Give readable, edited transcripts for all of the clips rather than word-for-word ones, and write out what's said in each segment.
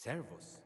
Servus.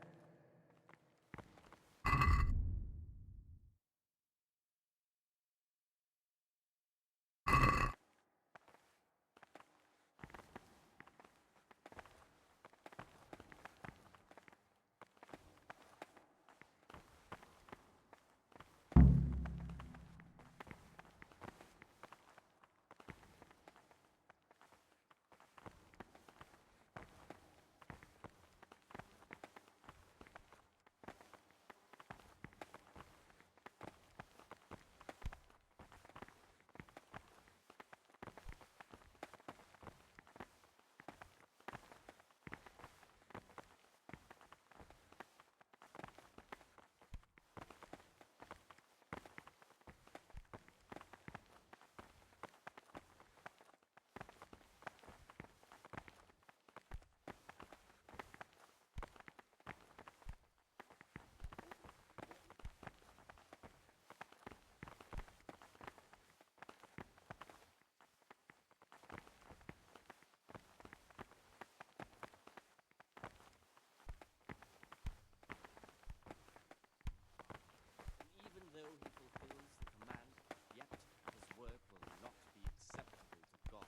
Even though he fulfills the command, yet his work will not be acceptable to God,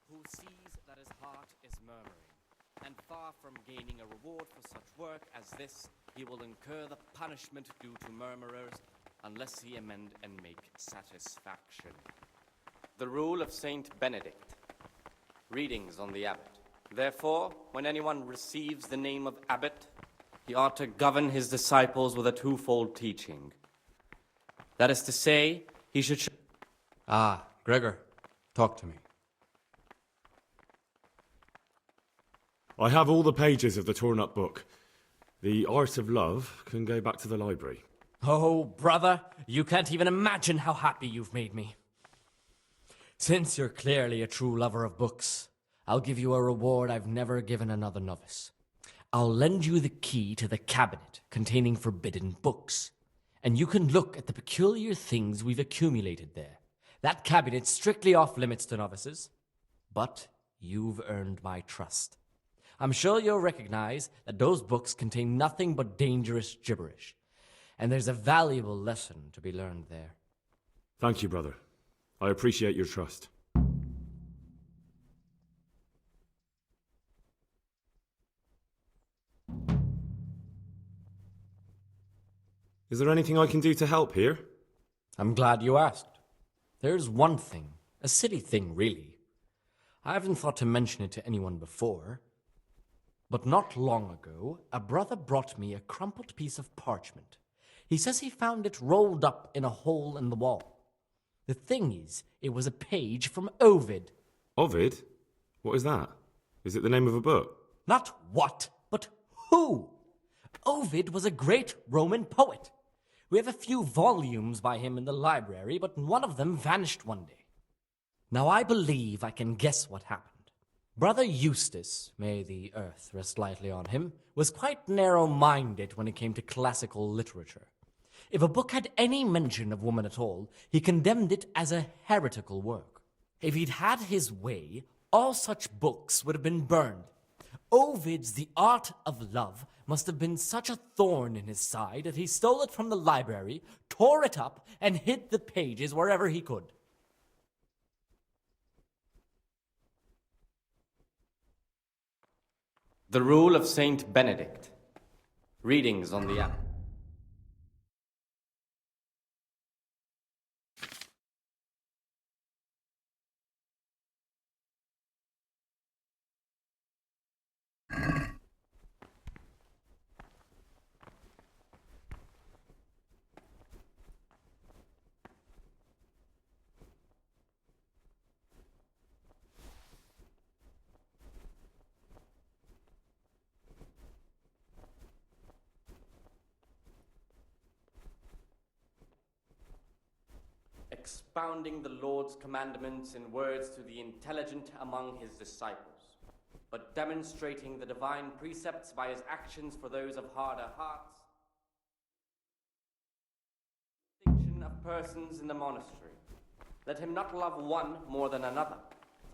who sees that his heart is murmuring. And far from gaining a reward for such work as this, he will incur the punishment due to murmurers, unless he amend and make satisfaction. The rule of Saint Benedict. Readings on the abbot. Therefore, when anyone receives the name of abbot, he ought to govern his disciples with a twofold teaching. That is to say, he should... Gregor, talk to me. I have all the pages of the torn-up book. The Art of Love can go back to the library. Oh, brother, you can't even imagine how happy you've made me. Since you're clearly a true lover of books, I'll give you a reward I've never given another novice. I'll lend you the key to the cabinet containing forbidden books, and you can look at the peculiar things we've accumulated there. That cabinet's strictly off limits to novices, but you've earned my trust. I'm sure you'll recognize that those books contain nothing but dangerous gibberish, and there's a valuable lesson to be learned there. Thank you, brother. I appreciate your trust. Is there anything I can do to help here? I'm glad you asked. There's one thing, a silly thing really. I haven't thought to mention it to anyone before, but not long ago, a brother brought me a crumpled piece of parchment. He says he found it rolled up in a hole in the wall. The thing is, it was a page from Ovid. Ovid? What is that? Is it the name of a book? Not what, but who. Ovid was a great Roman poet. We have a few volumes by him in the library, but one of them vanished one day. Now I believe I can guess what happened. Brother Eustace, may the earth rest lightly on him, was quite narrow-minded when it came to classical literature. If a book had any mention of woman at all, he condemned it as a heretical work. If he'd had his way, all such books would have been burned. Ovid's The Art of Love must have been such a thorn in his side that he stole it from the library, tore it up, and hid the pages wherever he could. The rule of Saint Benedict. Readings on the abbot. Expounding the Lord's commandments in words to the intelligent among his disciples, but demonstrating the divine precepts by his actions for those of harder hearts. Distinction of persons in the monastery. Let him not love one more than another,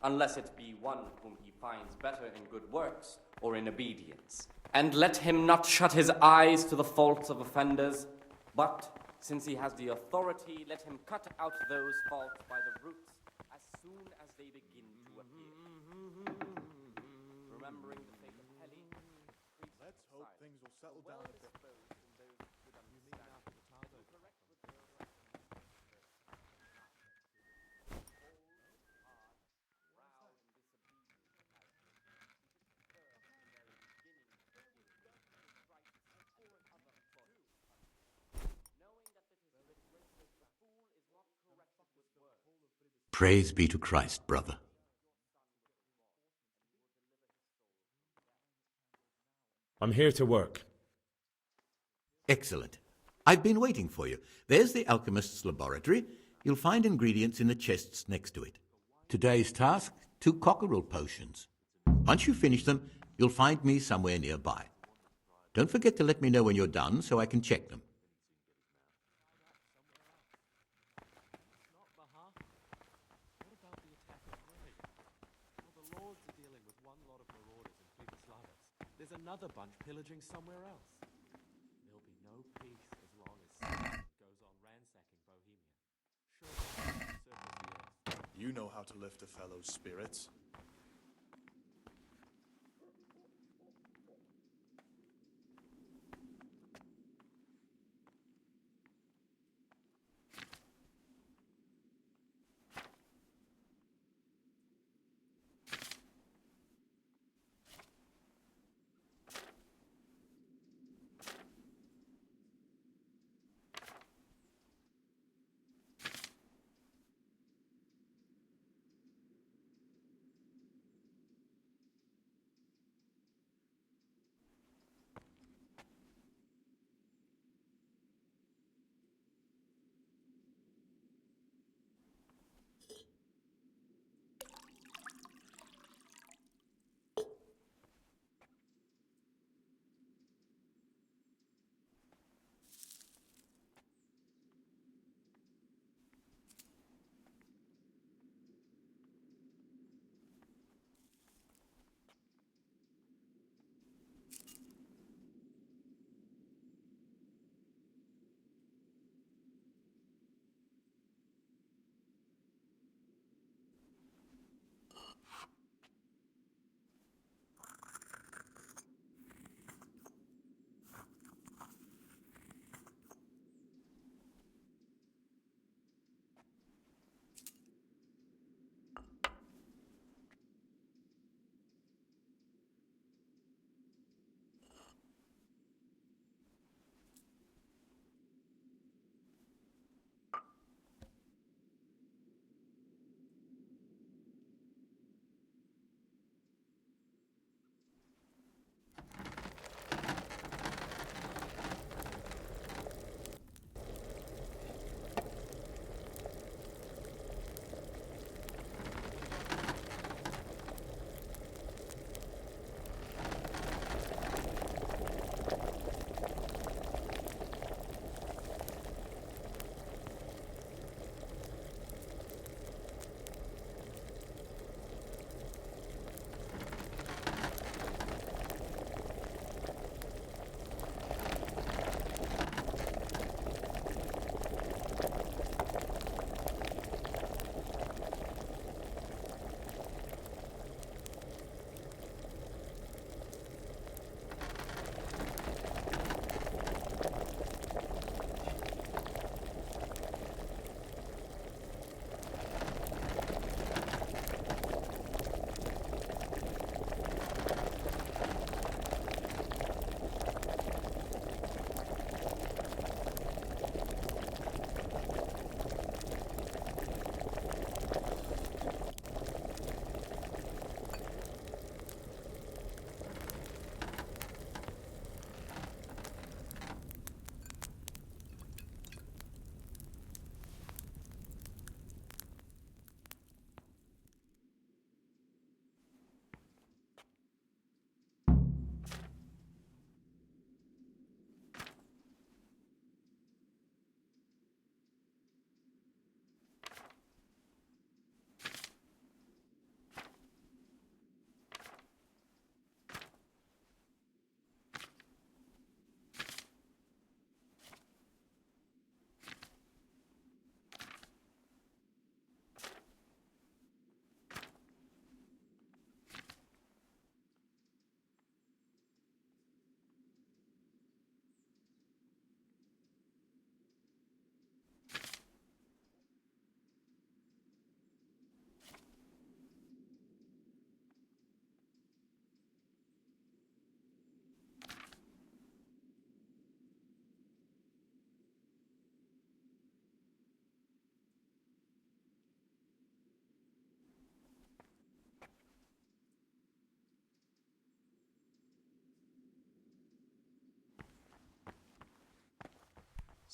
unless it be one whom he finds better in good works or in obedience. And let him not shut his eyes to the faults of offenders, but, since he has the authority, let him cut out those faults by the roots as soon as they begin to appear. Remembering the fate of Heli, Let's hope things will settle down a bit. Praise be to Christ, brother. I'm here to work. Excellent. I've been waiting for you. There's the alchemist's laboratory. You'll find ingredients in the chests next to it. Today's task, 2 cockerel potions. Once you finish them, you'll find me somewhere nearby. Don't forget to let me know when you're done so I can check them. There's another bunch pillaging somewhere else. There'll be no peace as long as Satan goes on ransacking Bohemia. Surely, circle the earth. You know how to lift a fellow's spirits.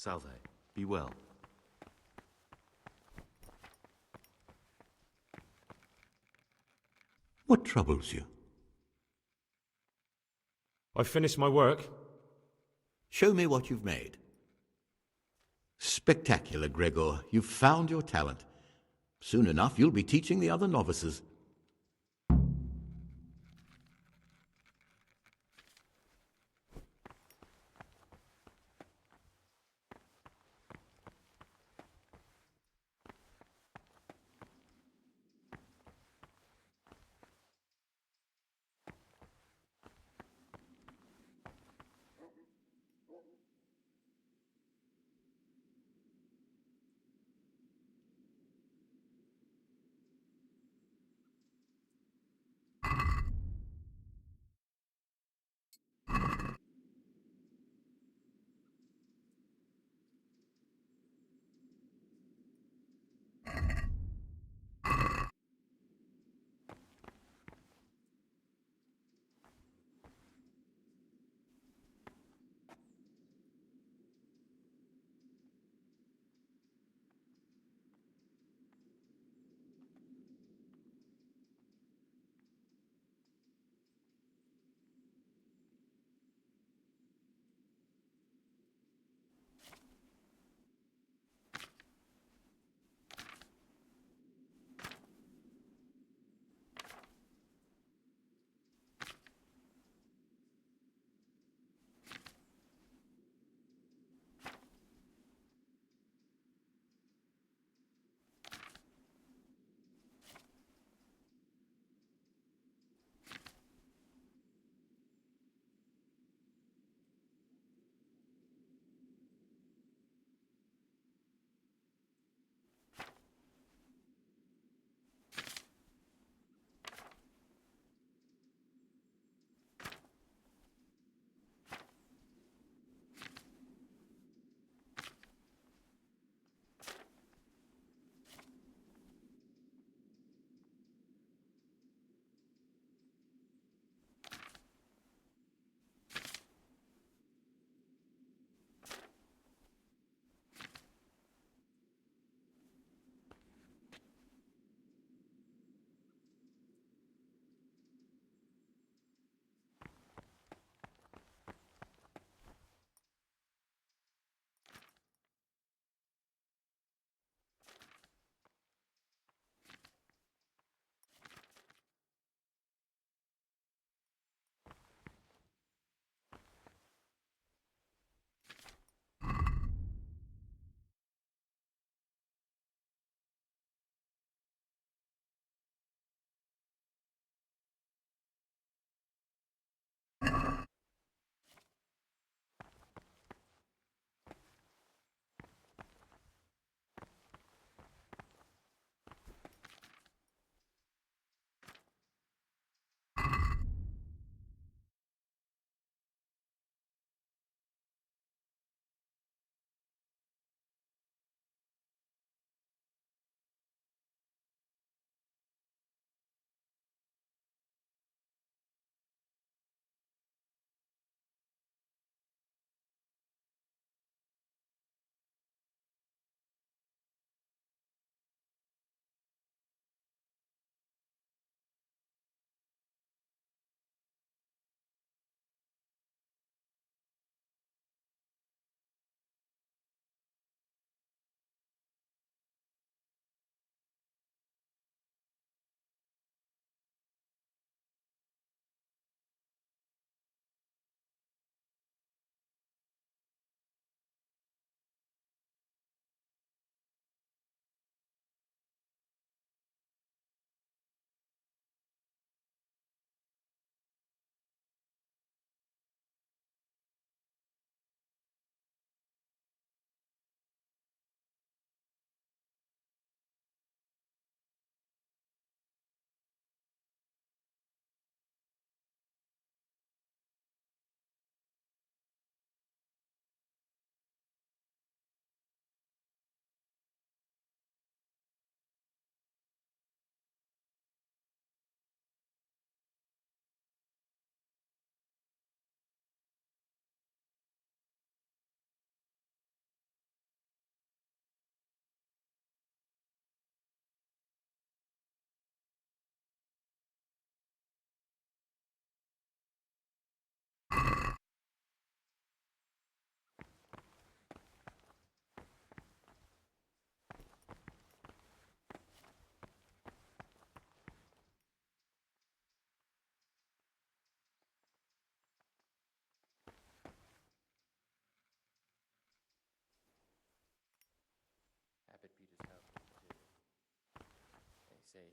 Salve. Be well. What troubles you? I've finished my work. Show me what you've made. Spectacular, Gregor. You've found your talent. Soon enough, you'll be teaching the other novices.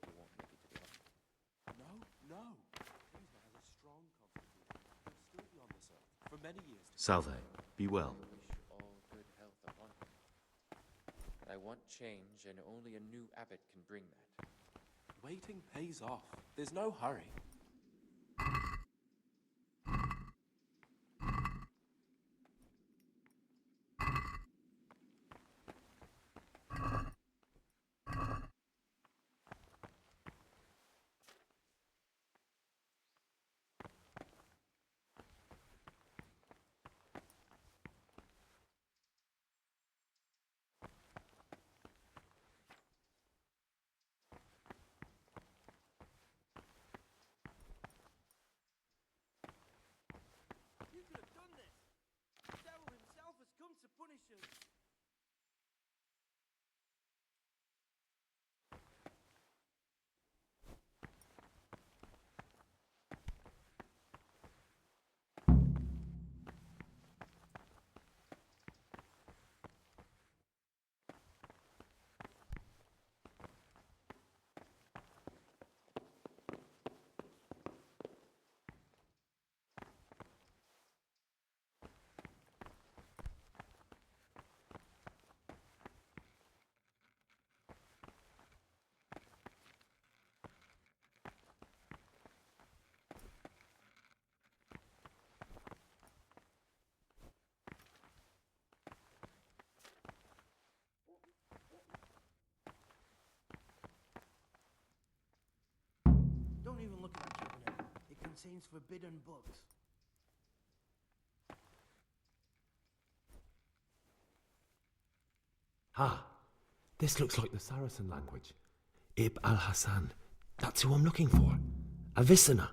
he won't make it to the hospital. No, no. Kingsman has a strong constitution. He'll still be on this earth for many years to Salve, be well. I wish all good health upon him. But I want change, and only a new abbot can bring that. Waiting pays off. There's no hurry. You could have done this! The devil himself has come to punish us! Don't even look at that cabinet. It contains forbidden books. Ah, this looks like the Saracen language. Ibn al-Hassan. That's who I'm looking for. Avicenna.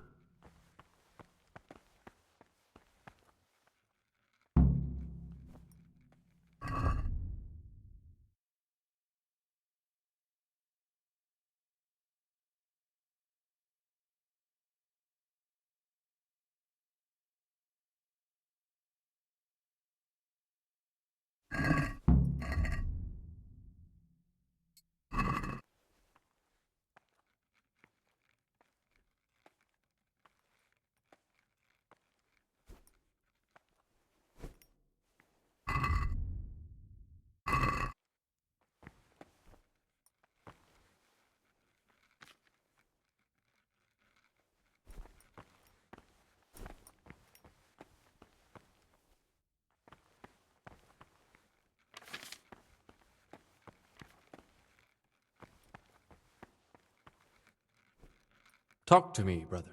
Talk to me, brother.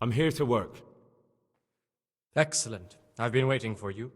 I'm here to work. Excellent. I've been waiting for you.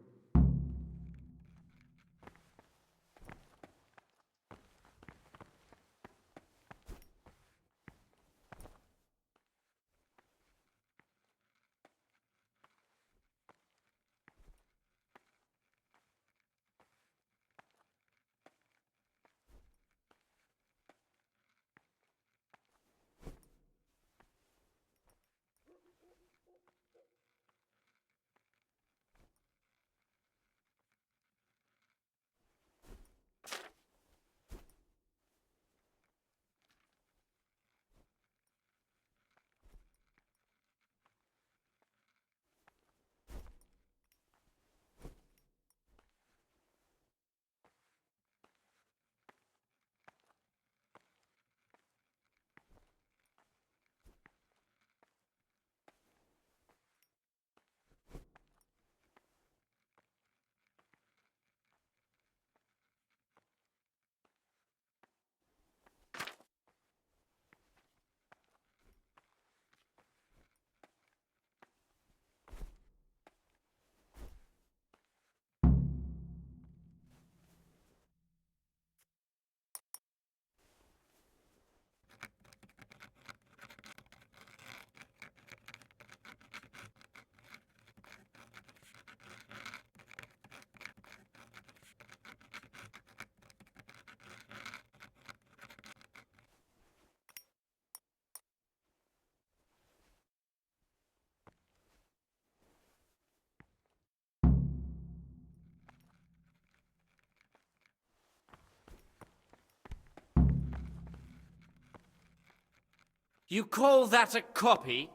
You call that a copy?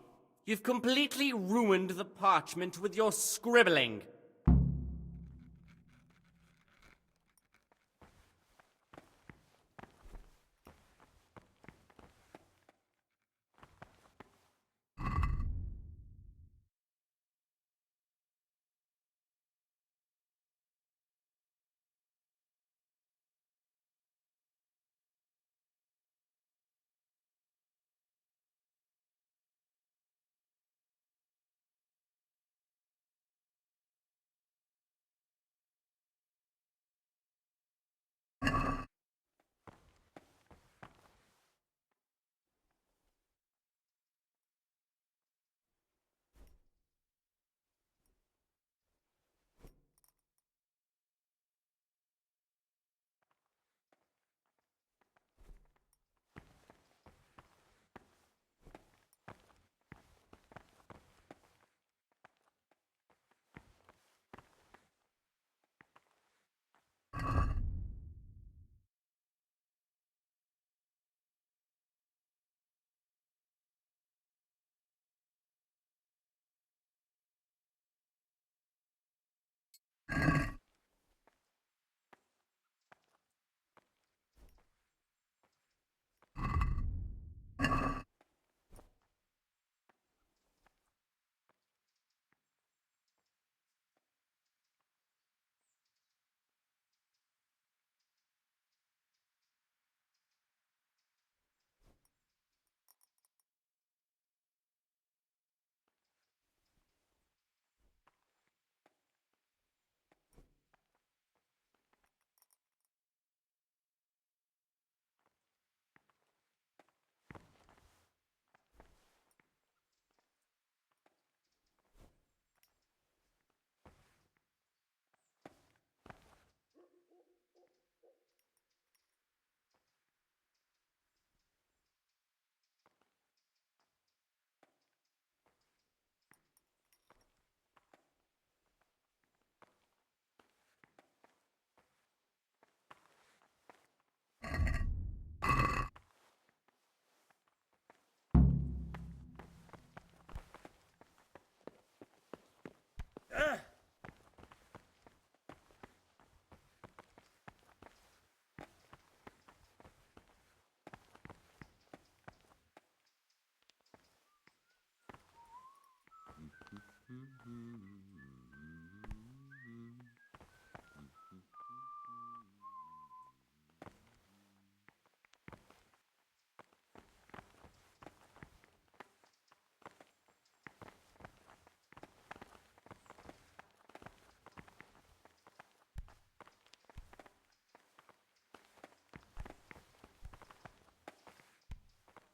You've completely ruined the parchment with your scribbling.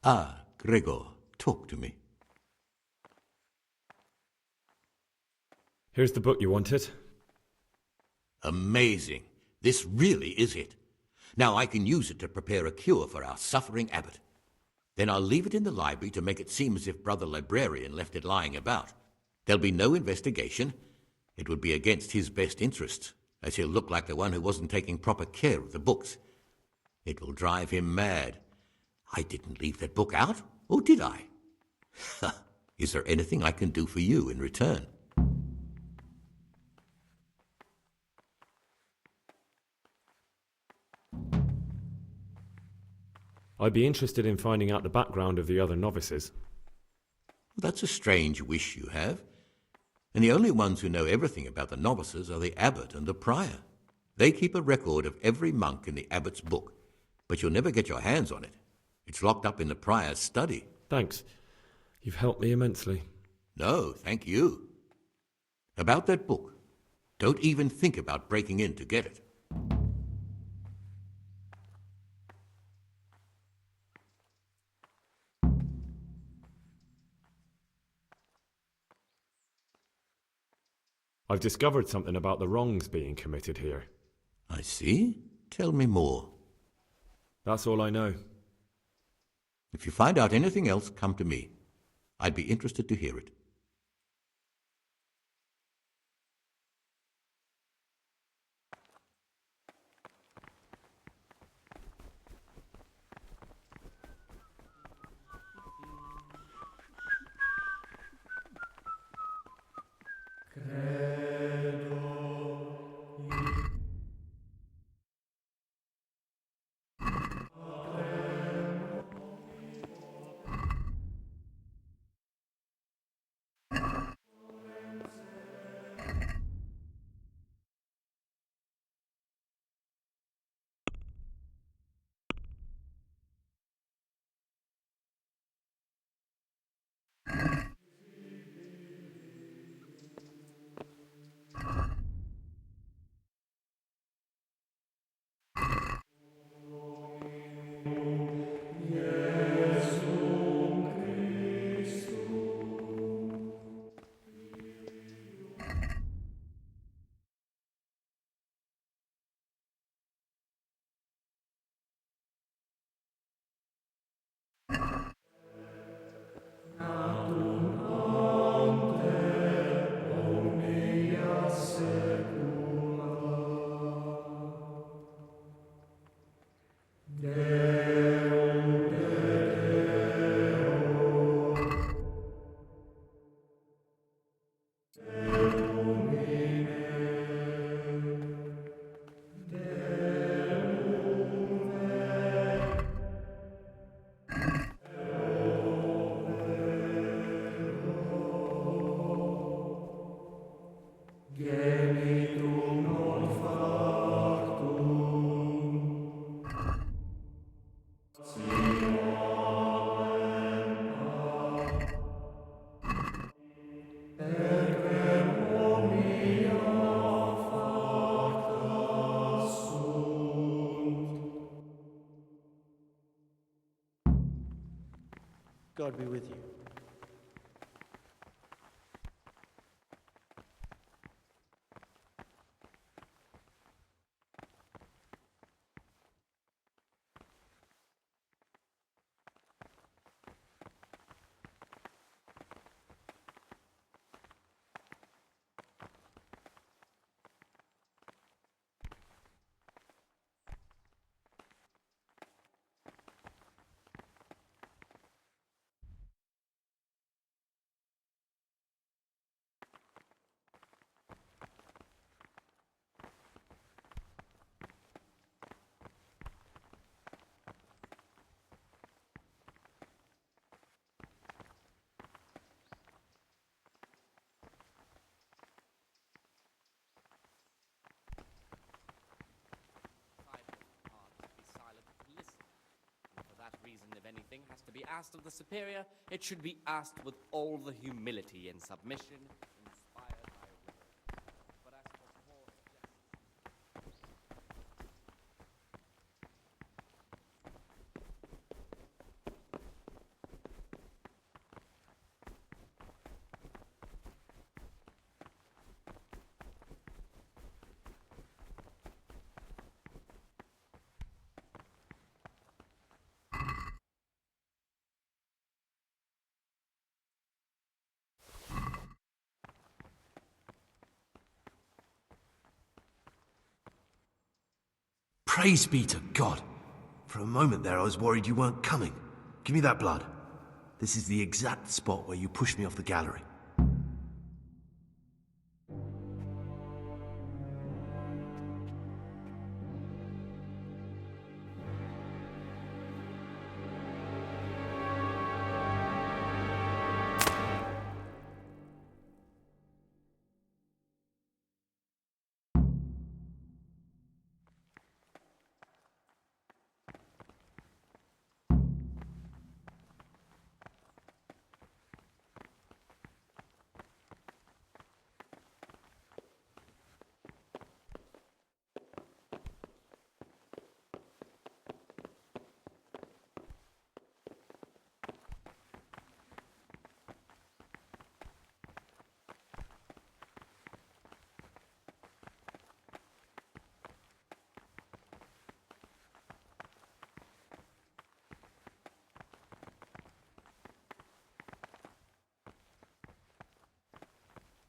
Ah, Gregor, talk to me. Here's the book you wanted. Amazing. This really is it. Now I can use it to prepare a cure for our suffering abbot. Then I'll leave it in the library to make it seem as if Brother Librarian left it lying about. There'll be no investigation. It would be against his best interests, as he'll look like the one who wasn't taking proper care of the books. It will drive him mad. I didn't leave that book out, or did I? Is there anything I can do for you in return? I'd be interested in finding out the background of the other novices. That's a strange wish you have. And the only ones who know everything about the novices are the abbot and the prior. They keep a record of every monk in the abbot's book, but you'll never get your hands on it. It's locked up in the prior's study. Thanks. You've helped me immensely. No, thank you. About that book, don't even think about breaking in to get it. I've discovered something about the wrongs being committed here. I see. Tell me more. That's all I know. If you find out anything else, come to me. I'd be interested to hear it. God be with you. Reason, if anything, has to be asked of the superior, it should be asked with all the humility and submission inspired by will. But as for poor justice, Praise be to God. For a moment there I was worried you weren't coming. Give me that blood. This is the exact spot where you pushed me off the gallery.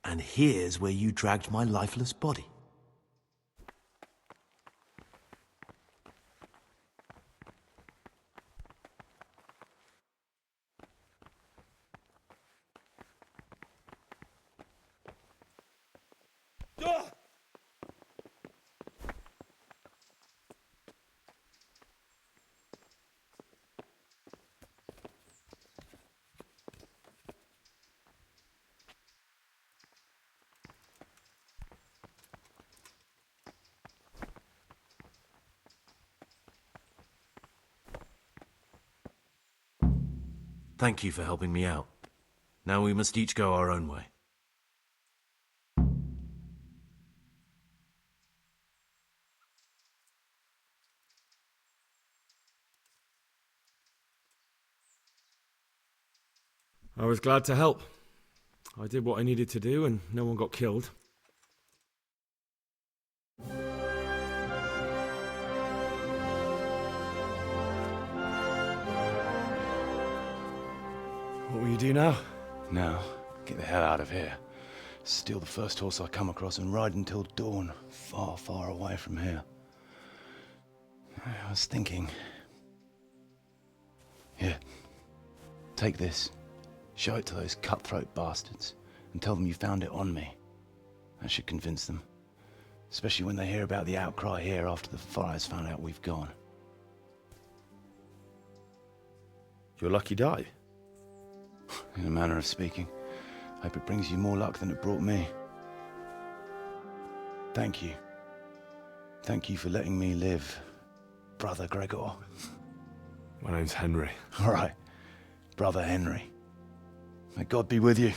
And here's where you dragged my lifeless body. Thank you for helping me out. Now we must each go our own way. I was glad to help. I did what I needed to do and no one got killed. What will you do now? Now, get the hell out of here. Steal the first horse I come across and ride until dawn, far, far away from here. I was thinking... Here, take this. Show it to those cutthroat bastards and tell them you found it on me. That should convince them. Especially when they hear about the outcry here after the Friars found out we've gone. Your lucky die? In a manner of speaking. Hope it brings you more luck than it brought me. Thank you. Thank you for letting me live, Brother Gregor. My name's Henry. All right, Brother Henry. May God be with you.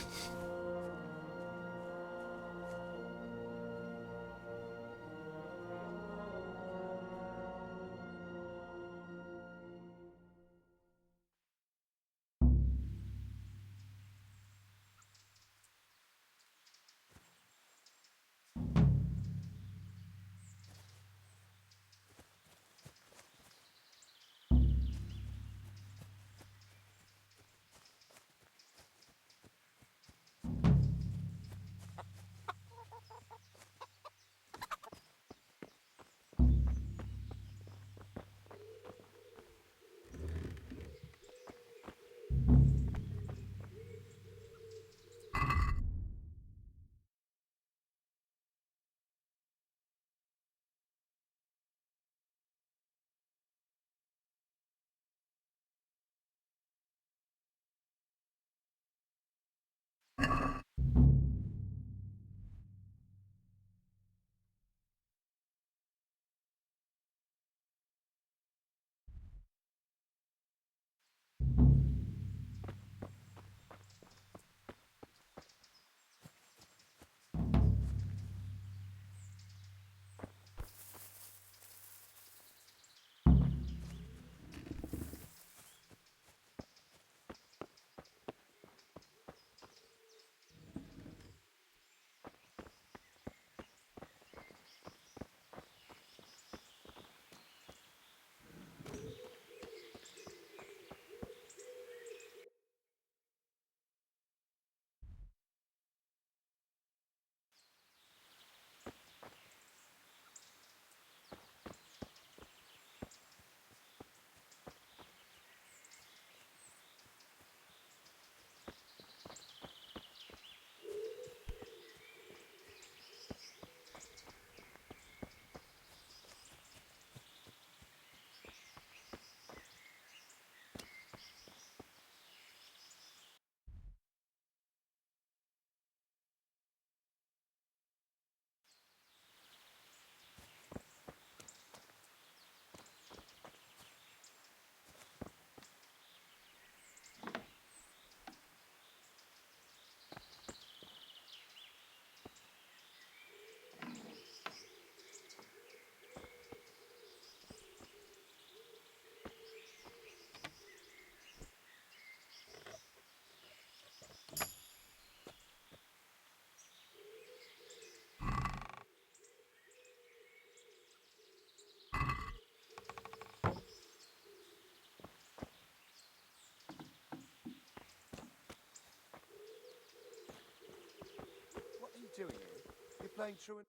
playing truant.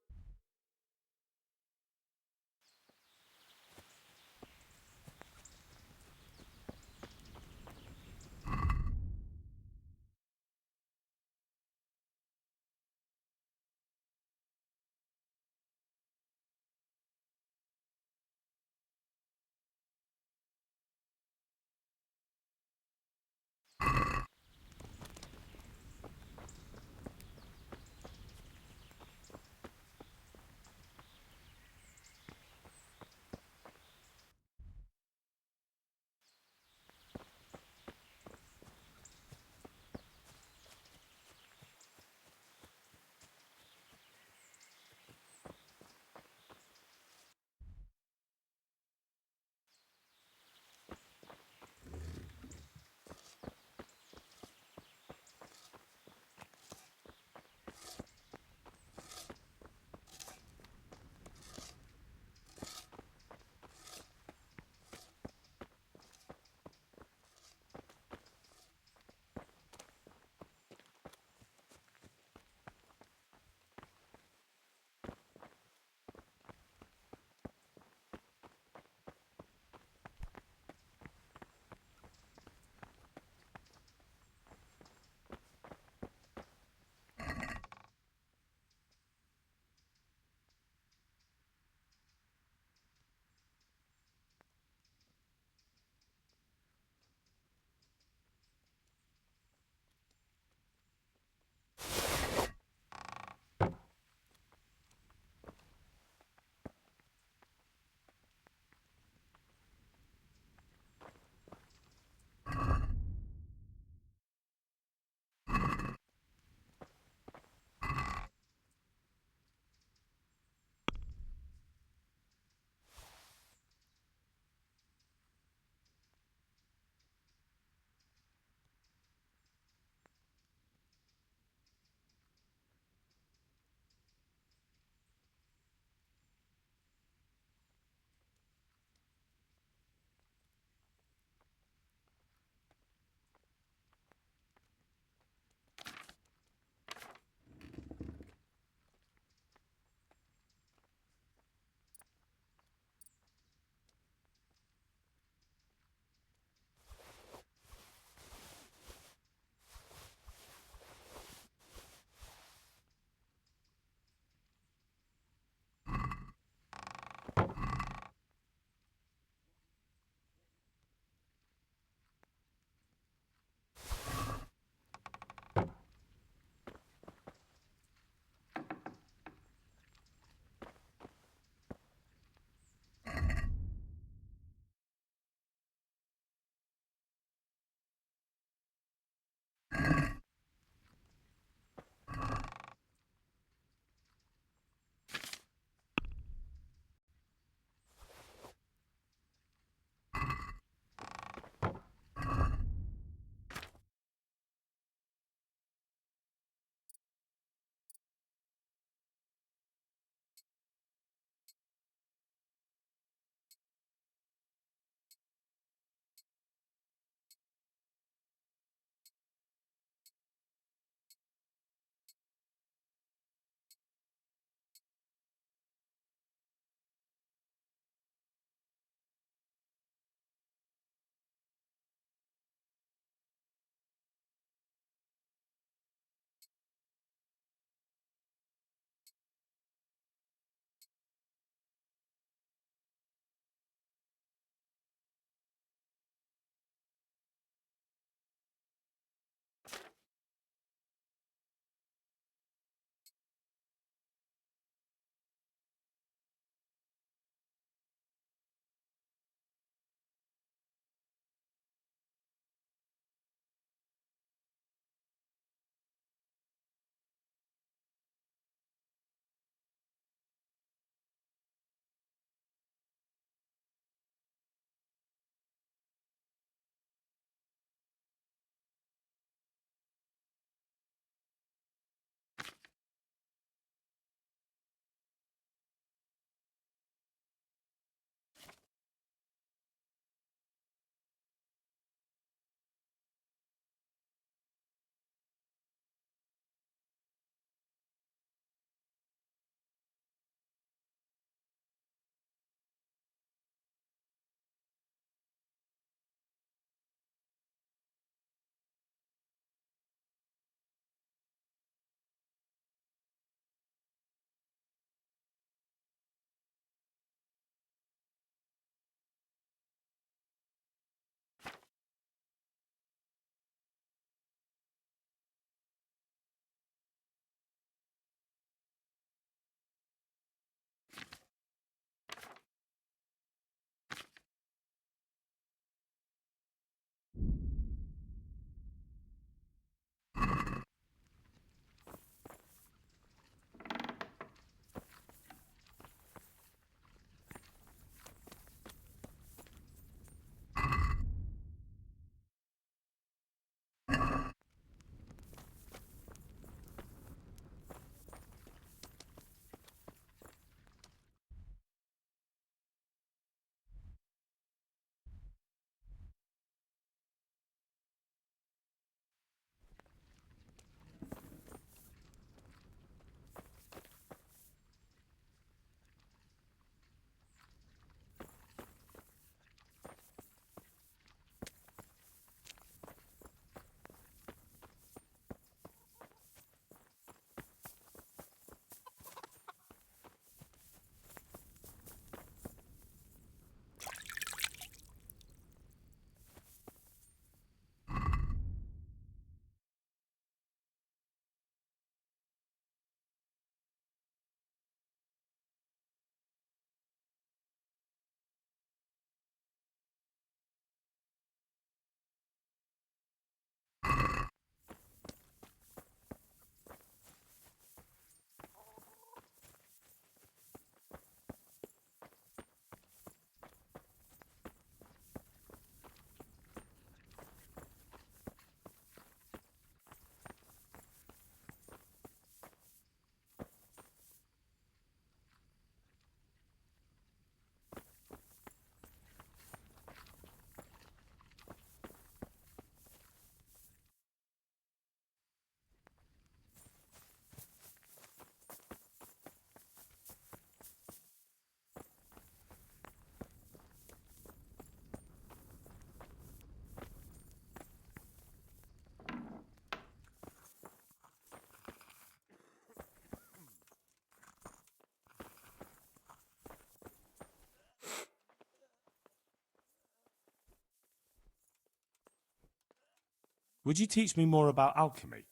Would you teach me more about alchemy?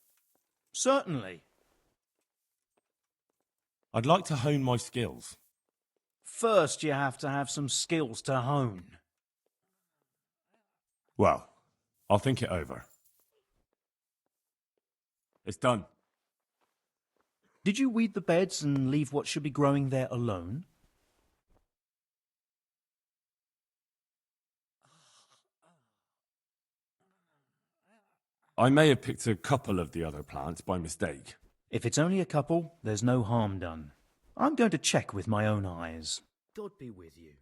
Certainly. I'd like to hone my skills. First, you have to have some skills to hone. Well, I'll think it over. It's done. Did you weed the beds and leave what should be growing there alone? I may have picked a couple of the other plants by mistake. If it's only a couple, there's no harm done. I'm going to check with my own eyes. God be with you.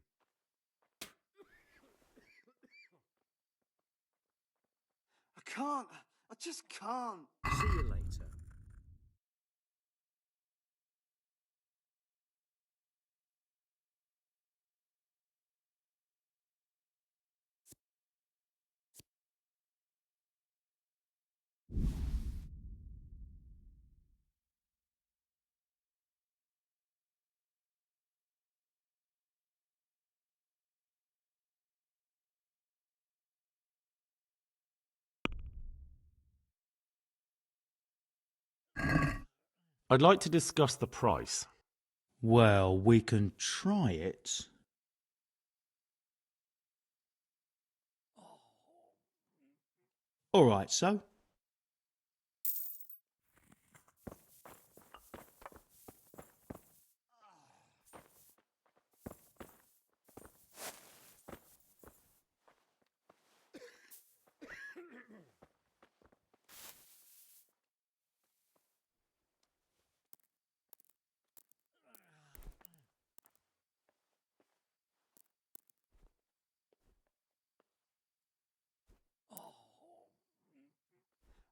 I can't. I just can't. See you later. I'd like to discuss the price. Well, we can try it. All right, so?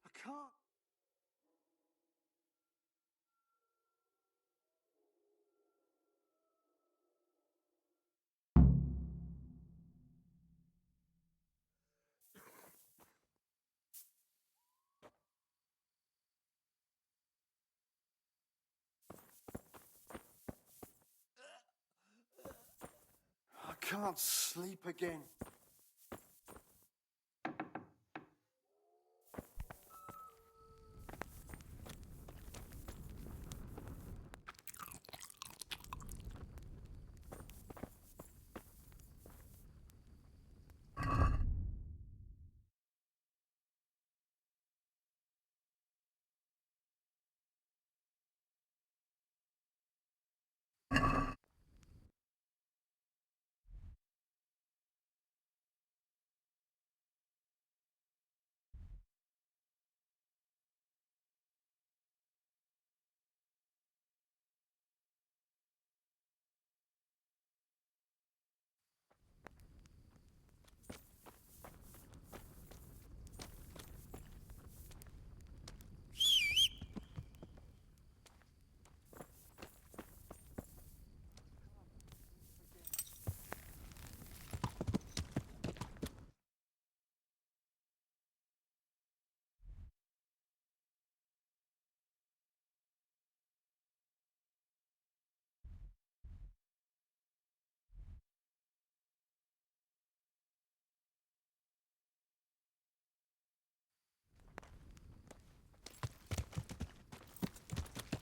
I can't. I can't sleep again.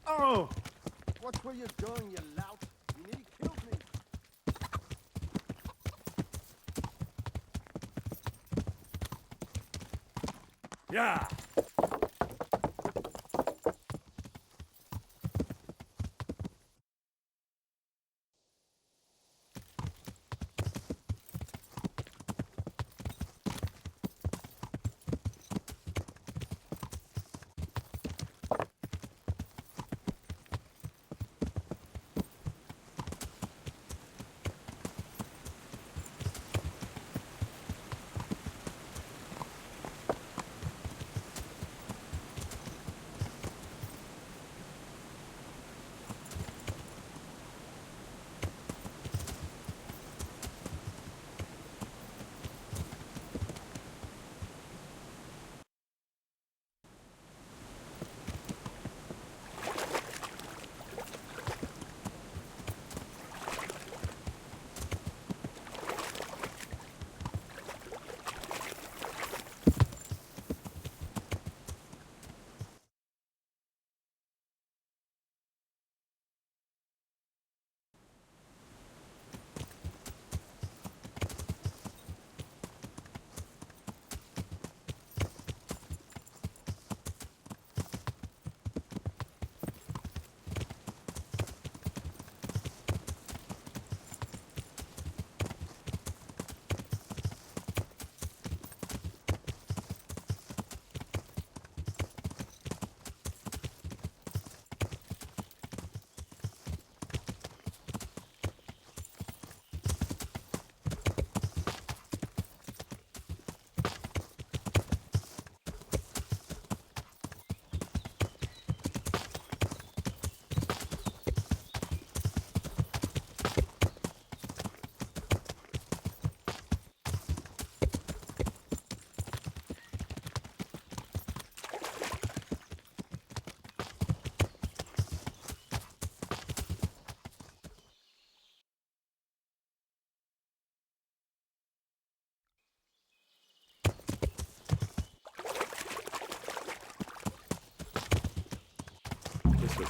Oh! Watch where you're going, you lout. You nearly killed me. Yeah!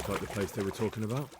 Looks like the place they were talking about.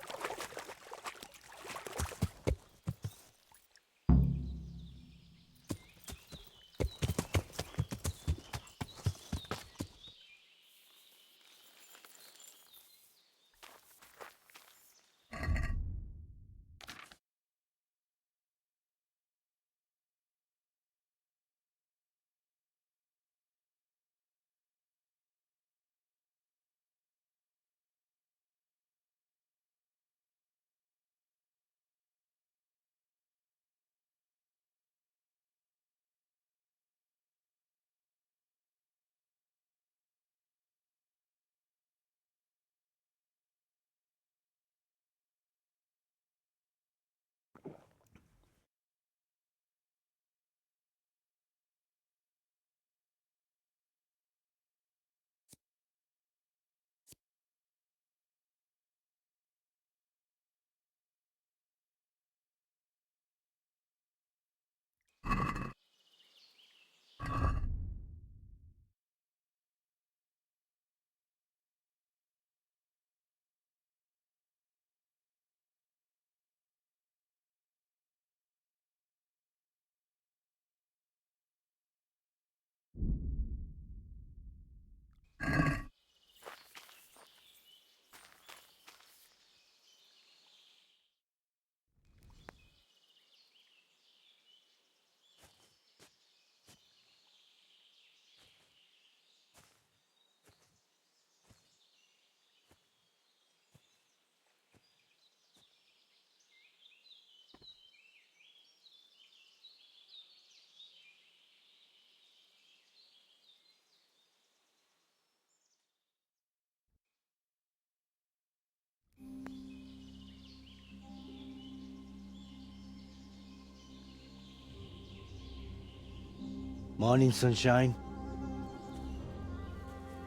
Morning, sunshine.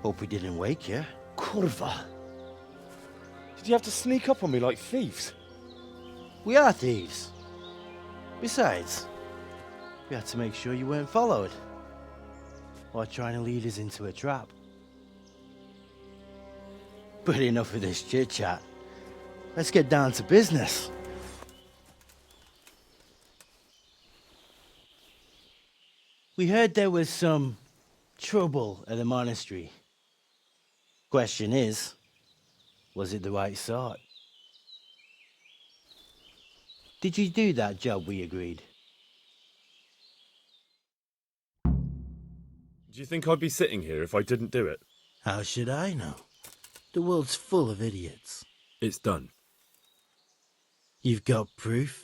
Hope we didn't wake you. Kurva! Did you have to sneak up on me like thieves? We are thieves. Besides, we had to make sure you weren't followed. Or trying to lead us into a trap. But enough of this chit-chat. Let's get down to business. We heard there was some trouble at the monastery. Question is, was it the right sort? Did you do that job we agreed? Do you think I'd be sitting here if I didn't do it? How should I know? The world's full of idiots. It's done. You've got proof?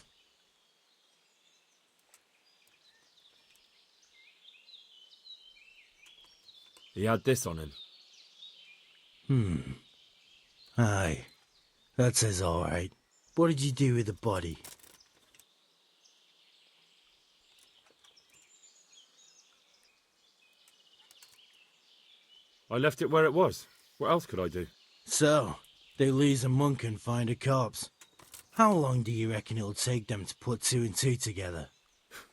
He had this on him. Aye. That says all right. What did you do with the body? I left it where it was. What else could I do? So, they lose a monk and find a corpse. How long do you reckon it'll take them to put two and two together?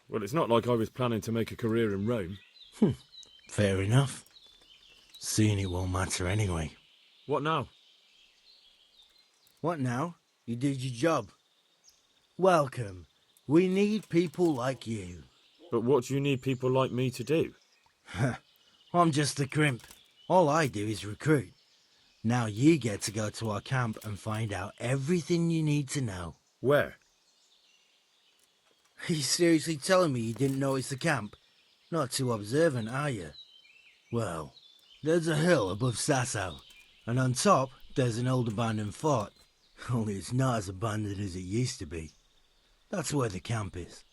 Well, it's not like I was planning to make a career in Rome. Fair enough. Soon it won't matter anyway. What now? What now? You did your job. Welcome. We need people like you. But what do you need people like me to do? I'm just a crimp. All I do is recruit. Now you get to go to our camp and find out everything you need to know. Where? Are you seriously telling me you didn't notice the camp? Not too observant, are you? Well, there's a hill above Sasau, and on top there's an old abandoned fort. Only it's not as abandoned as it used to be. That's where the camp is.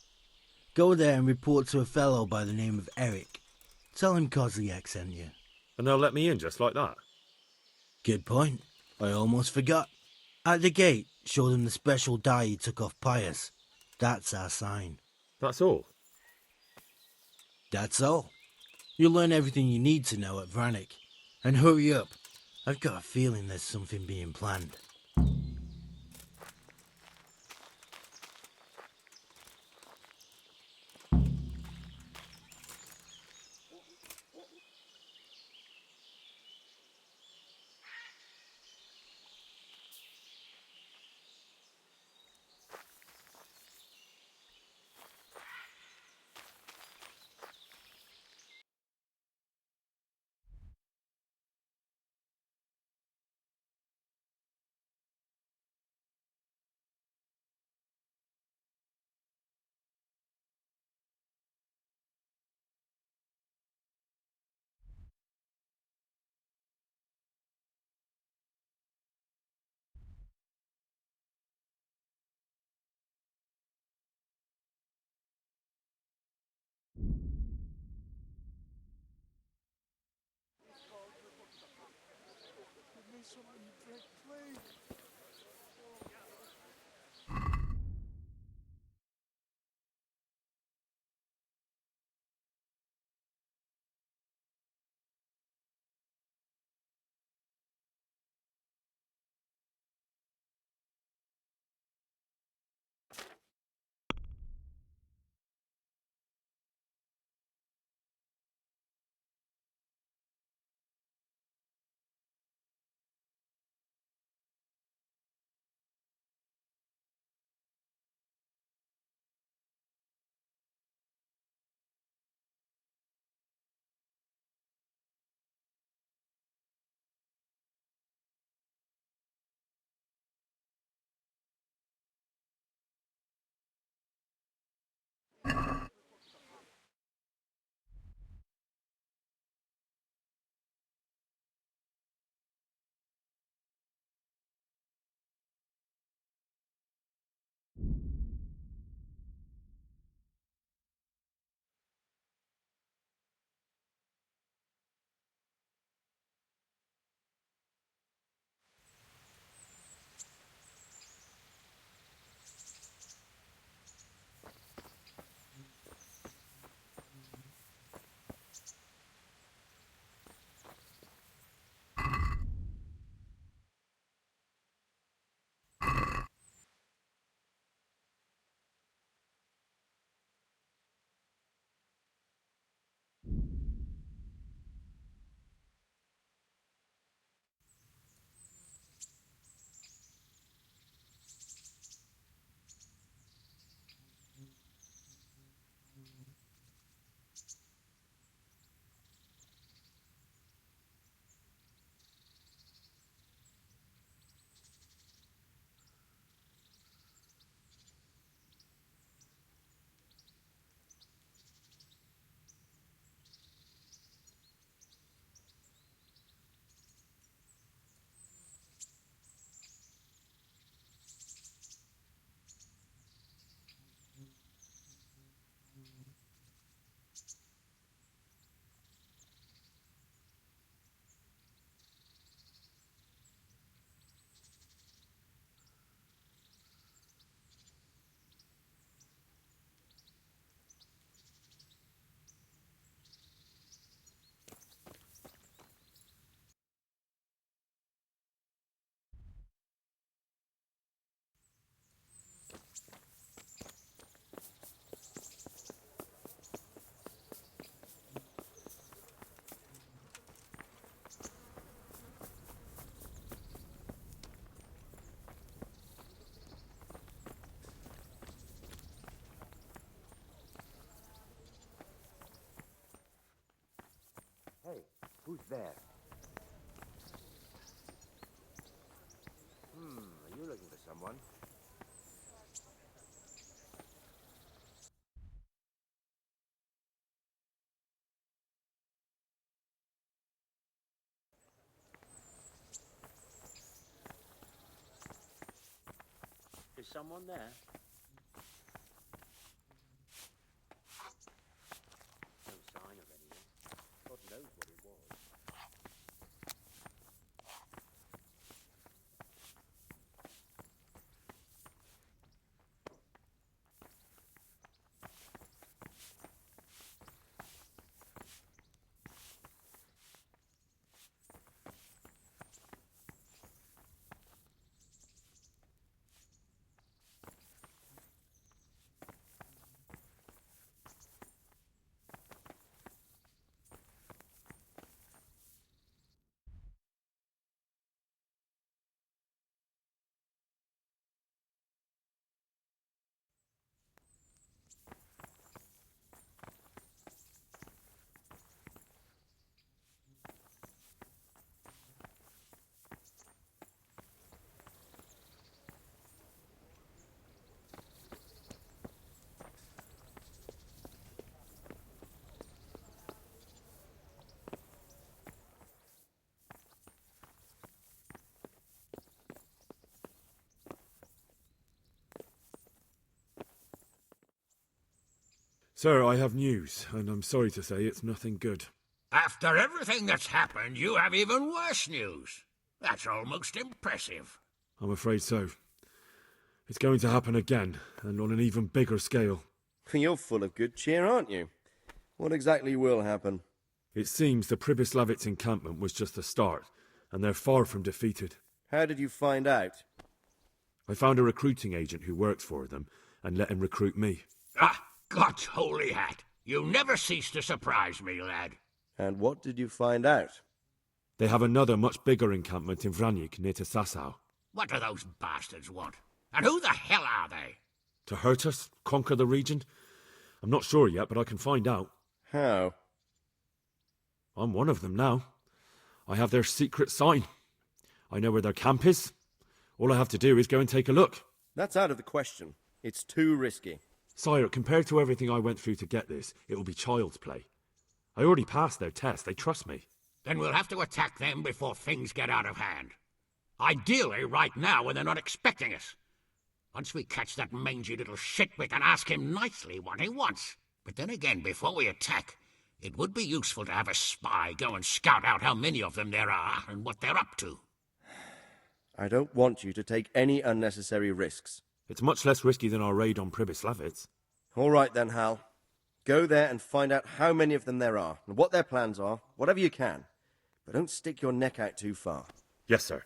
Go there and report to a fellow by the name of Eric. Tell him Kozliak sent you. And they'll let me in just like that? Good point. I almost forgot. At the gate, show them the special dye you took off Pius. That's our sign. That's all? That's all. You'll learn everything you need to know at Vranik. And hurry up. I've got a feeling there's something being planned. something to drink, please. Hey, who's there? Are you looking for someone? Is someone there? No sign of anyone. God knows what it was. Sir, I have news, and I'm sorry to say it's nothing good. After everything that's happened, you have even worse news. That's almost impressive. I'm afraid so. It's going to happen again, and on an even bigger scale. You're full of good cheer, aren't you? What exactly will happen? It seems the Pribyslavitz encampment was just the start, and they're far from defeated. How did you find out? I found a recruiting agent who worked for them, and let him recruit me. Ah, God's holy hat! You never cease to surprise me, lad. And what did you find out? They have another much bigger encampment in Vranyik near to Sasau. What do those bastards want? And who the hell are they? To hurt us? Conquer the region? I'm not sure yet, but I can find out. How? I'm one of them now. I have their secret sign. I know where their camp is. All I have to do is go and take a look. That's out of the question. It's too risky. Sire, compared to everything I went through to get this, it will be child's play. I already passed their test. They trust me. Then we'll have to attack them before things get out of hand. Ideally right now when they're not expecting us. Once we catch that mangy little shit, we can ask him nicely what he wants. But then again, before we attack, it would be useful to have a spy go and scout out how many of them there are and what they're up to. I don't want you to take any unnecessary risks. It's much less risky than our raid on Pribyslavitz. All right then, Hal. Go there and find out how many of them there are, and what their plans are, whatever you can. But don't stick your neck out too far. Yes, sir.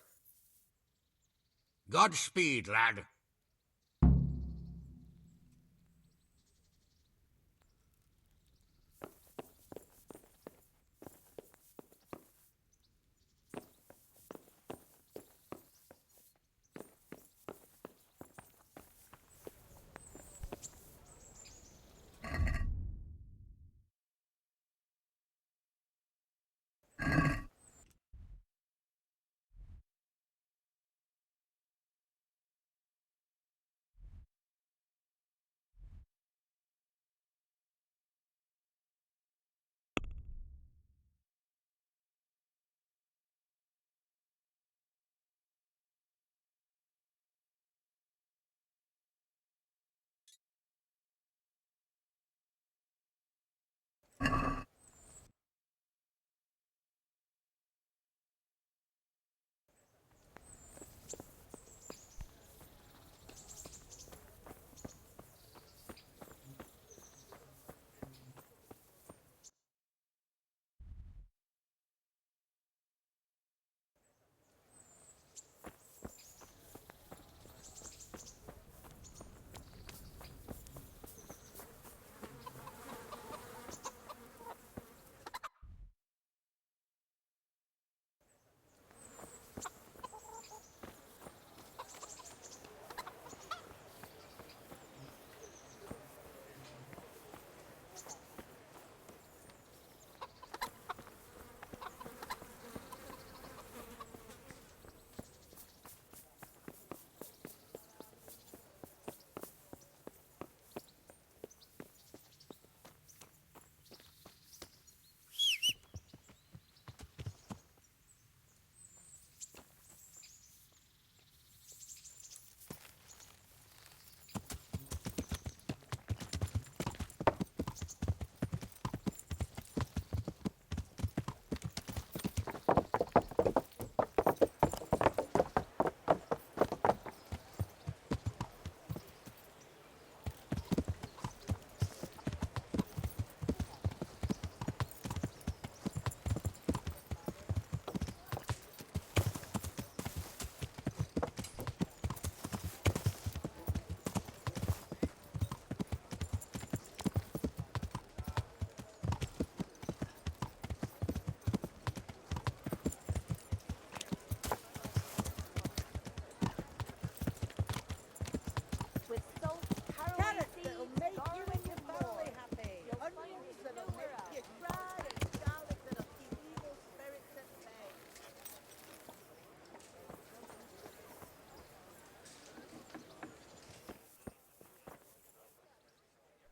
Godspeed, lad.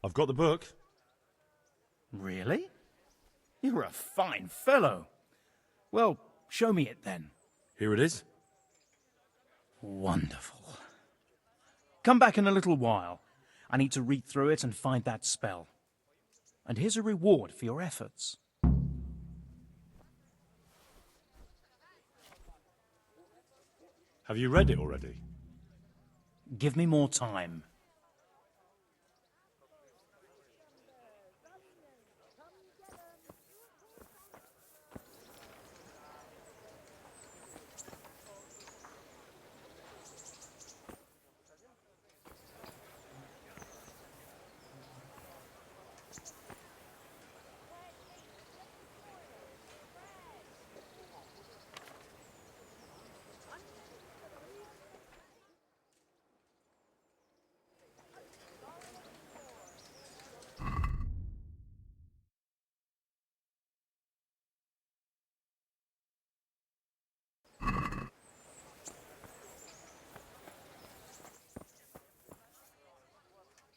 I've got the book. Really? You're a fine fellow. Well, show me it then. Here it is. Wonderful. Come back in a little while. I need to read through it and find that spell. And here's a reward for your efforts. Have you read it already? Give me more time.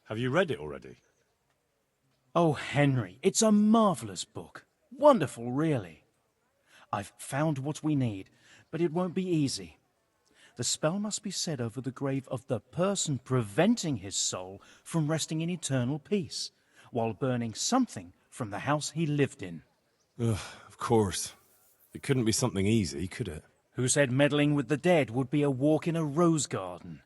Have you read it already? Oh, Henry, it's a marvellous book. Wonderful, really. I've found what we need, but it won't be easy. The spell must be said over the grave of the person preventing his soul from resting in eternal peace, while burning something from the house he lived in. Ugh, of course. It couldn't be something easy, could it? Who said meddling with the dead would be a walk in a rose garden?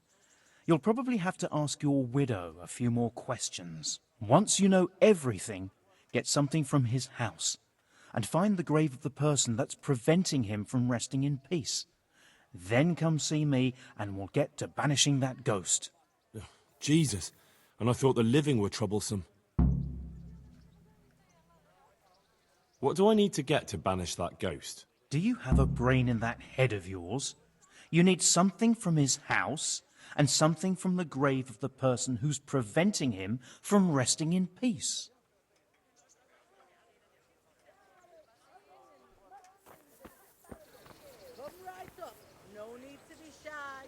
You'll probably have to ask your widow a few more questions. Once you know everything, get something from his house, and find the grave of the person that's preventing him from resting in peace. Then come see me, and we'll get to banishing that ghost. Ugh, Jesus, and I thought the living were troublesome. What do I need to get to banish that ghost? Do you have a brain in that head of yours? You need something from his house, and something from the grave of the person who's preventing him from resting in peace. Come right up. No need to be shy.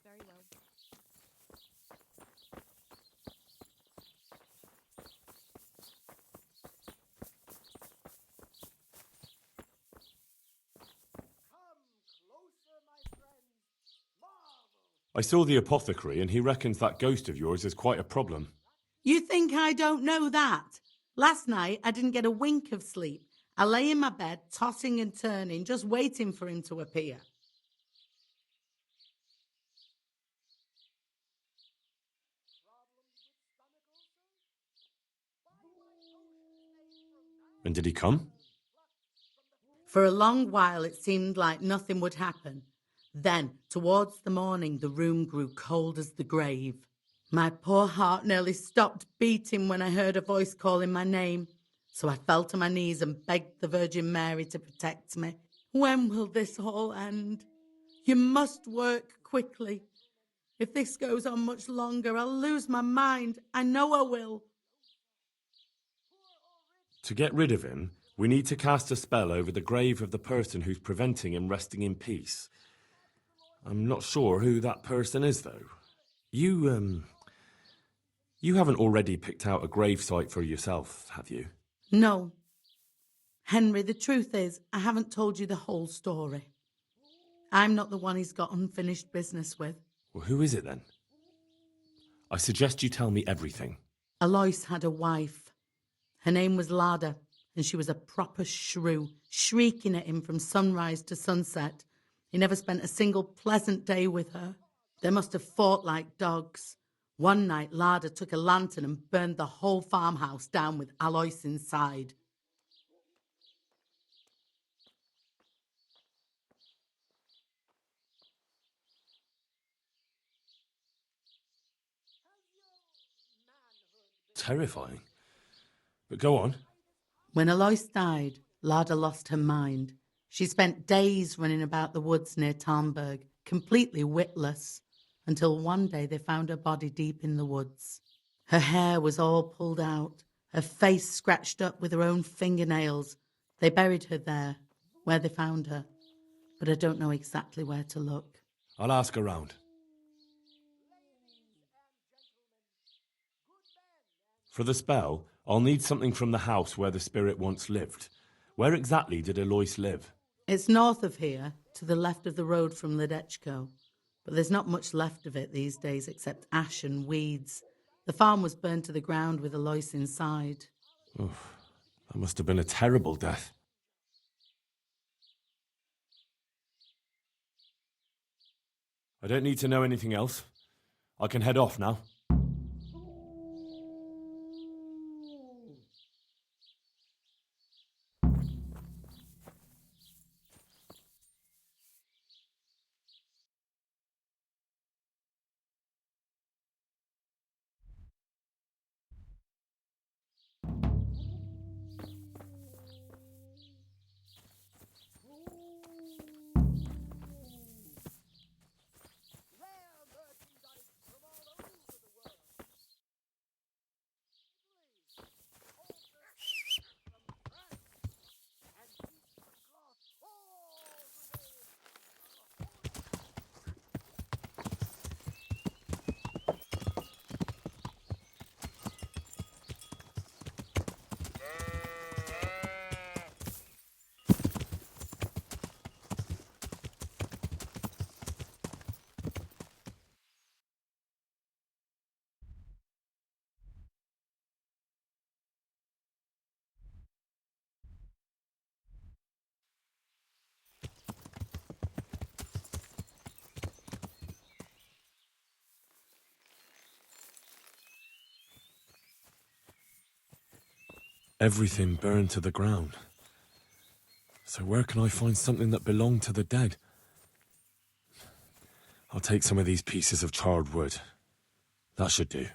Very well. I saw the apothecary, and he reckons that ghost of yours is quite a problem. You think I don't know that? Last night I didn't get a wink of sleep. I lay in my bed, tossing and turning, just waiting for him to appear. And did he come? For a long while it seemed like nothing would happen. Then, towards the morning, the room grew cold as the grave. My poor heart nearly stopped beating when I heard a voice calling my name. So I fell to my knees and begged the Virgin Mary to protect me. When will this all end? You must work quickly. If this goes on much longer, I'll lose my mind. I know I will. To get rid of him, we need to cast a spell over the grave of the person who's preventing him resting in peace. I'm not sure who that person is, though. You haven't already picked out a gravesite for yourself, have you? No. Henry, the truth is, I haven't told you the whole story. I'm not the one he's got unfinished business with. Well, who is it then? I suggest you tell me everything. Alois had a wife. Her name was Lada, and she was a proper shrew, shrieking at him from sunrise to sunset. He never spent a single pleasant day with her. They must have fought like dogs. One night, Lada took a lantern and burned the whole farmhouse down with Alois inside. Terrifying. But go on. When Alois died, Lada lost her mind. She spent days running about the woods near Talmberg, completely witless. until one day they found her body deep in the woods. Her hair was all pulled out, her face scratched up with her own fingernails. They buried her there, where they found her, but I don't know exactly where to look. I'll ask around. For the spell, I'll need something from the house where the spirit once lived. Where exactly did Alois live? It's north of here, to the left of the road from Ledechko. But there's not much left of it these days except ash and weeds. The farm was burned to the ground with Alois inside. Oof, that must have been a terrible death. I don't need to know anything else. I can head off now. Everything burned to the ground. So where can I find something that belonged to the dead? I'll take some of these pieces of charred wood. That should do.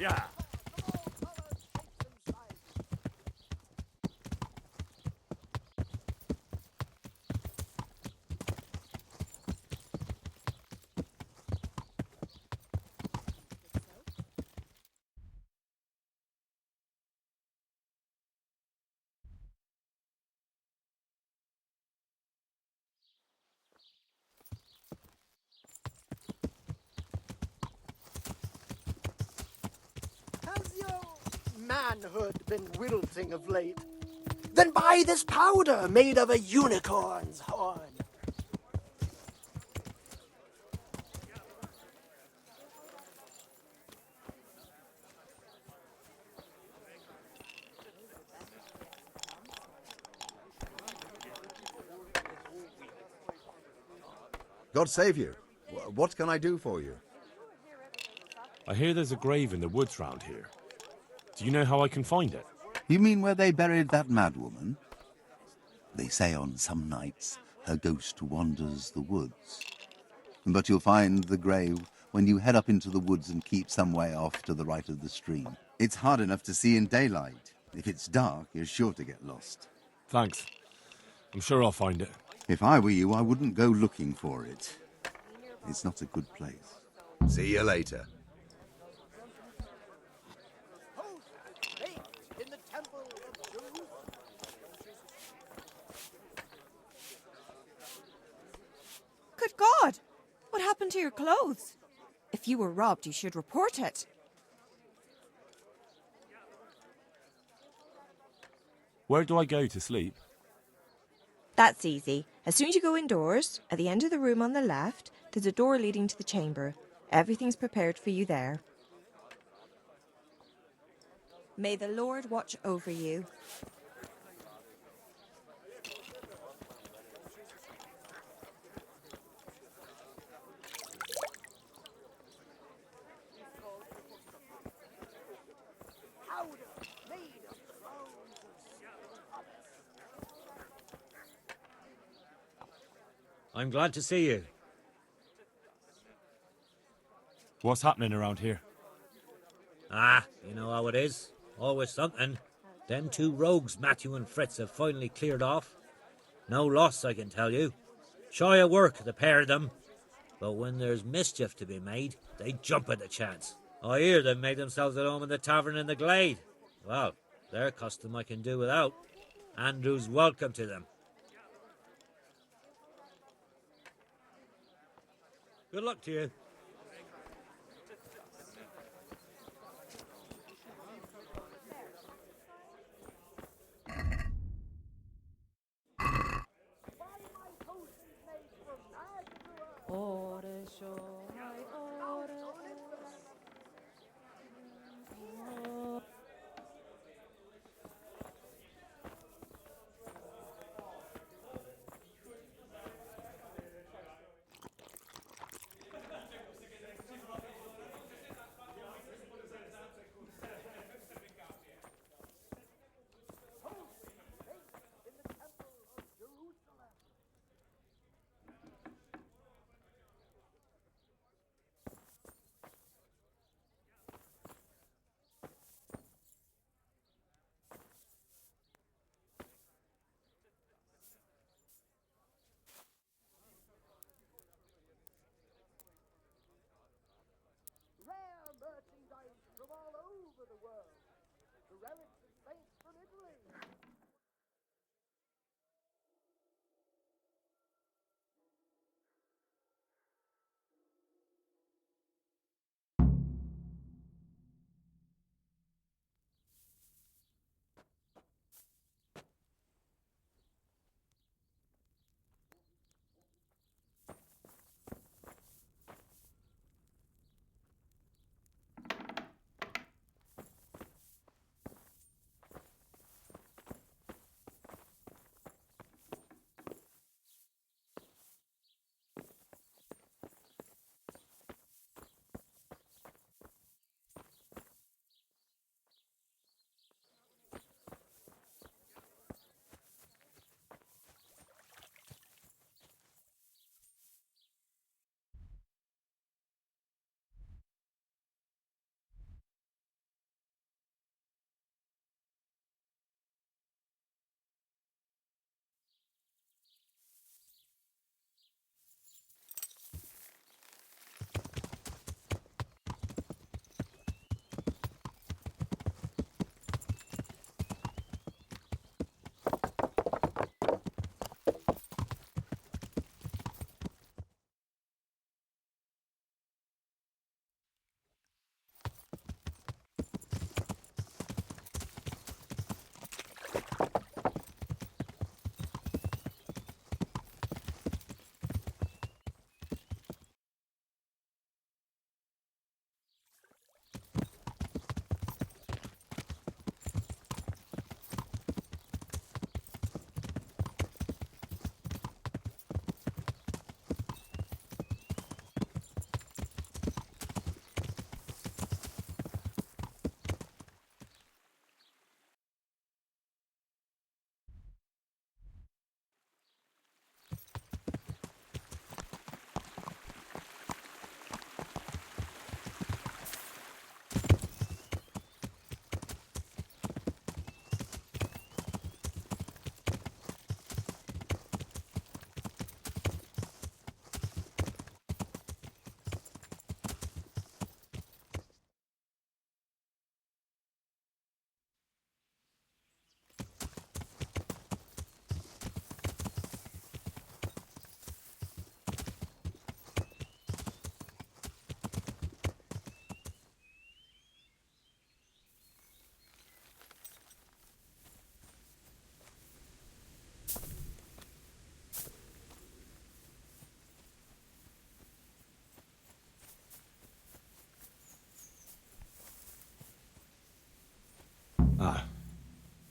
Yeah. Has your manhood been wilting of late? Then buy this powder made of a unicorn's horn. God save you. What can I do for you? I hear there's a grave in the woods round here. Do you know how I can find it? You mean where they buried that madwoman? They say on some nights her ghost wanders the woods. But you'll find the grave when you head up into the woods and keep some way off to the right of the stream. It's hard enough to see in daylight. If it's dark, you're sure to get lost. Thanks. I'm sure I'll find it. If I were you, I wouldn't go looking for it. It's not a good place. See you later. In the temple of Jerusalem. Good God! What happened to your clothes? If you were robbed, you should report it. Where do I go to sleep? That's easy. As soon as you go indoors, at the end of the room on the left, there's a door leading to the chamber. Everything's prepared for you there. May the Lord watch over you. I'm glad to see you. What's happening around here? Ah, you know how it is. Always something. Them two rogues, Matthew and Fritz, have finally cleared off. No loss, I can tell you. Shy of work, the pair of them. But when there's mischief to be made, they jump at the chance. I hear they've made themselves at home in the tavern in the glade. Well, their custom I can do without. Andrew's welcome to them. Good luck to you. Rare merchandise from all over the world. The relics of saints from Italy.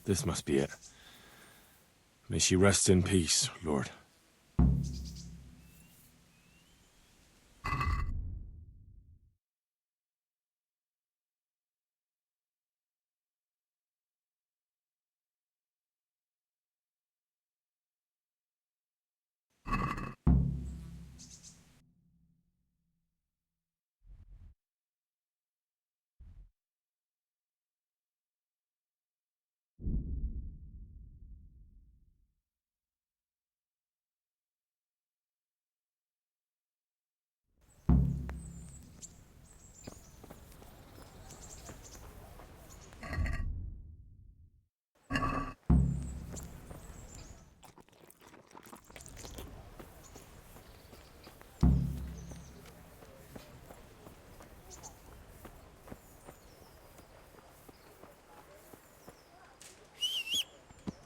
This must be it. May she rest in peace, Lord.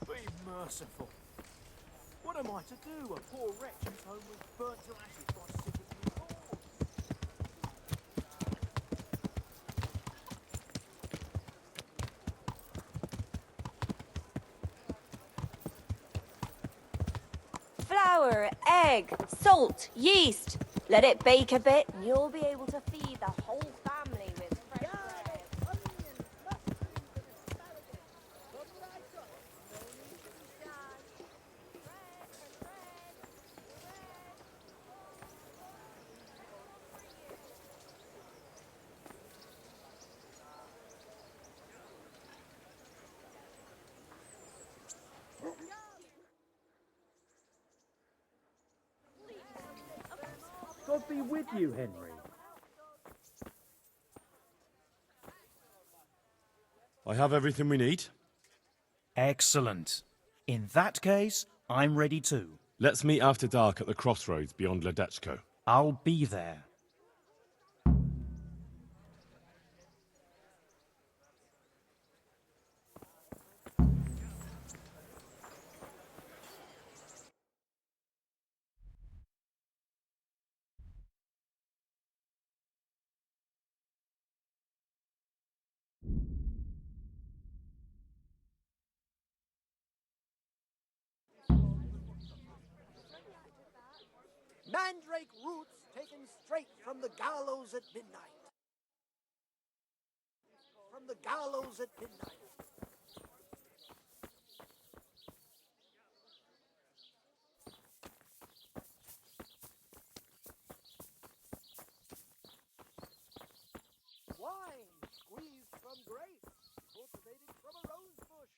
Be merciful. What am I to do? A poor wretch whose home was burnt to ashes by sickness and cold. Flour, egg, salt, yeast. Let it bake a bit and you'll be able to feed the whole family with fresh bread. God be with you, Henry. I have everything we need. Excellent. In that case, I'm ready too. Let's meet after dark at the crossroads beyond Ledechko. I'll be there. Mandrake roots taken straight from the gallows at midnight. From the gallows at midnight. Wine squeezed from grapes, cultivated from a rose bush.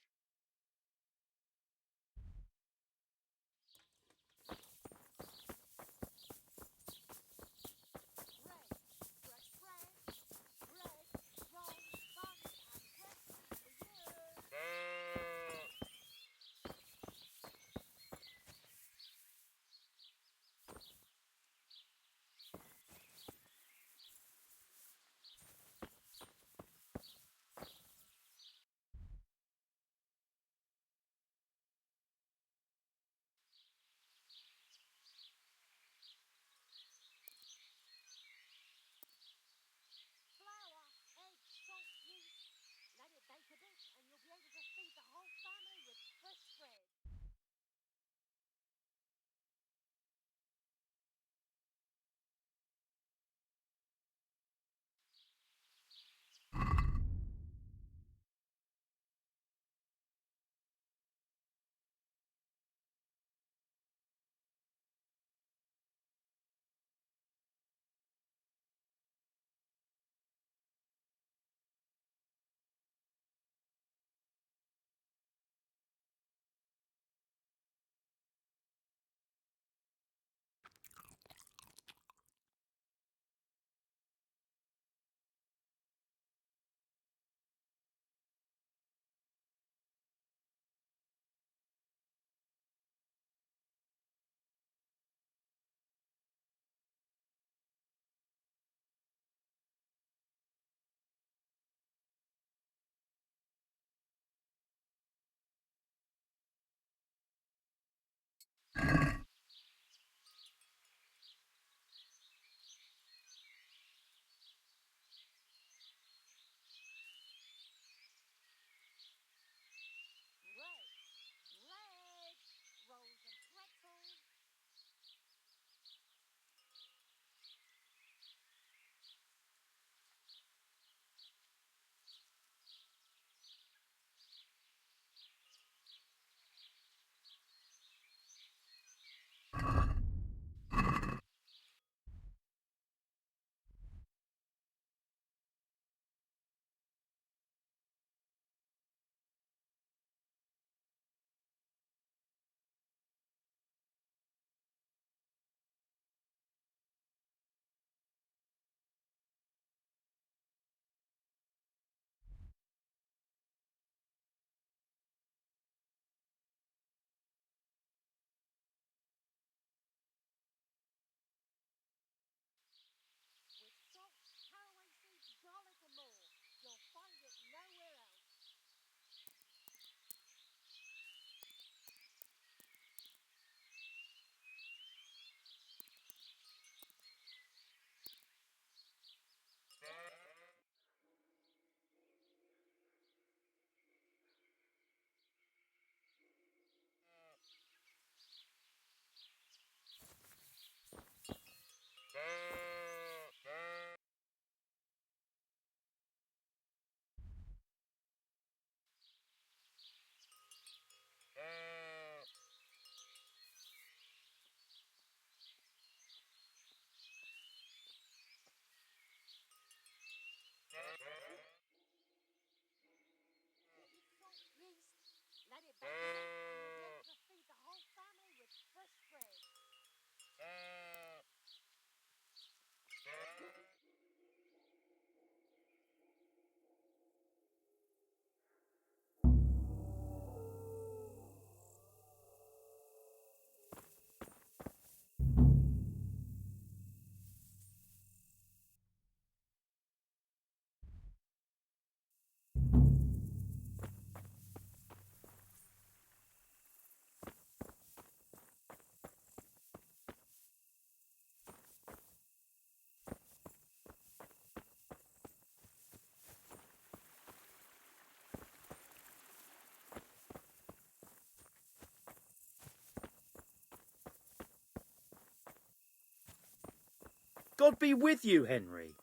God be with you, Henry.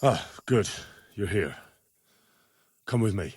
Ah, good. You're here. Come with me.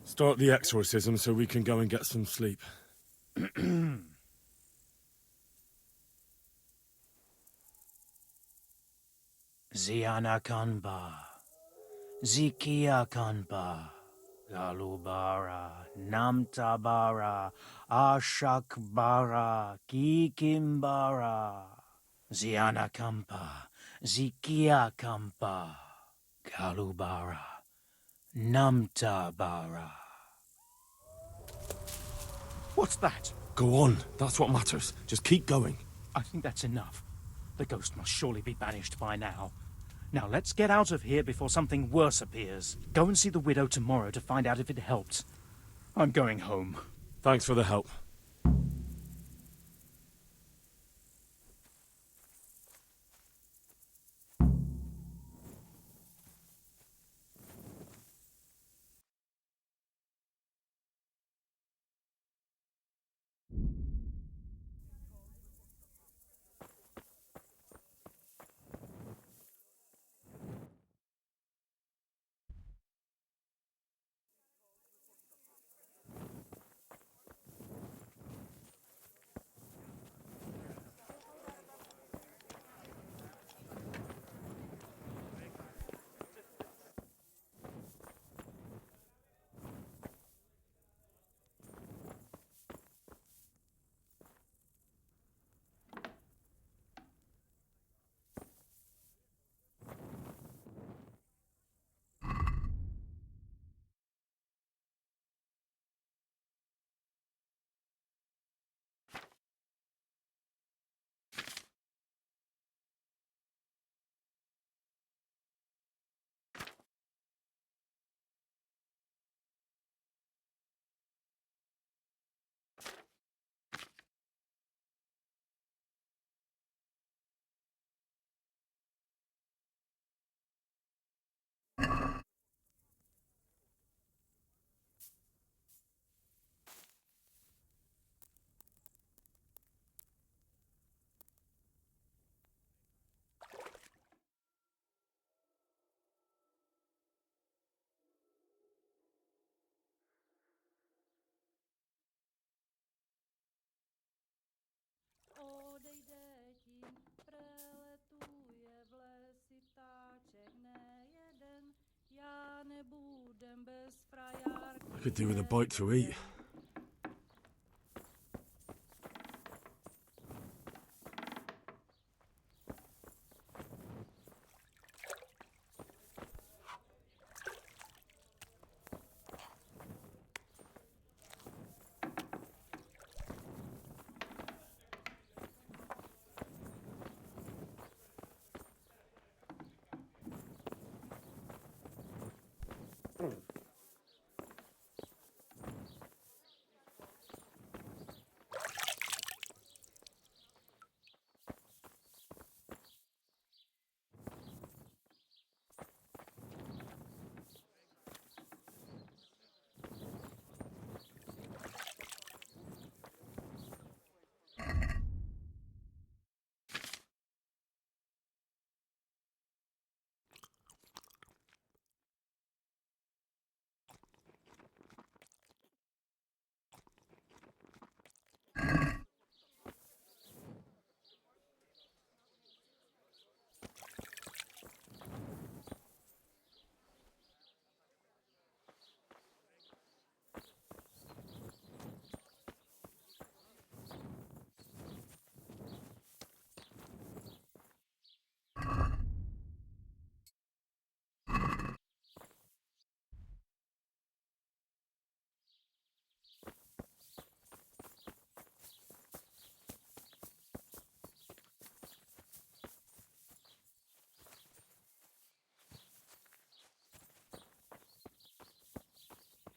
Start the exorcism so we can go and get some sleep. Ziana Kanba, Zikia Kanba, Galubara, Namtabara, Ashakbara, Kikimbara, Ziana Kampa, Zikia Kampa, Galubara, Namtabara. What's that? Go on. That's what matters. Just keep going. I think that's enough. The ghost must surely be banished by now. Now let's get out of here before something worse appears. Go and see the widow tomorrow to find out if it helped. I'm going home. Thanks for the help. Odejde tím, preletuje v lesi ptáček nejeden. Já nebudem bez frajárky. I could do with a bite to eat.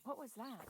What was that?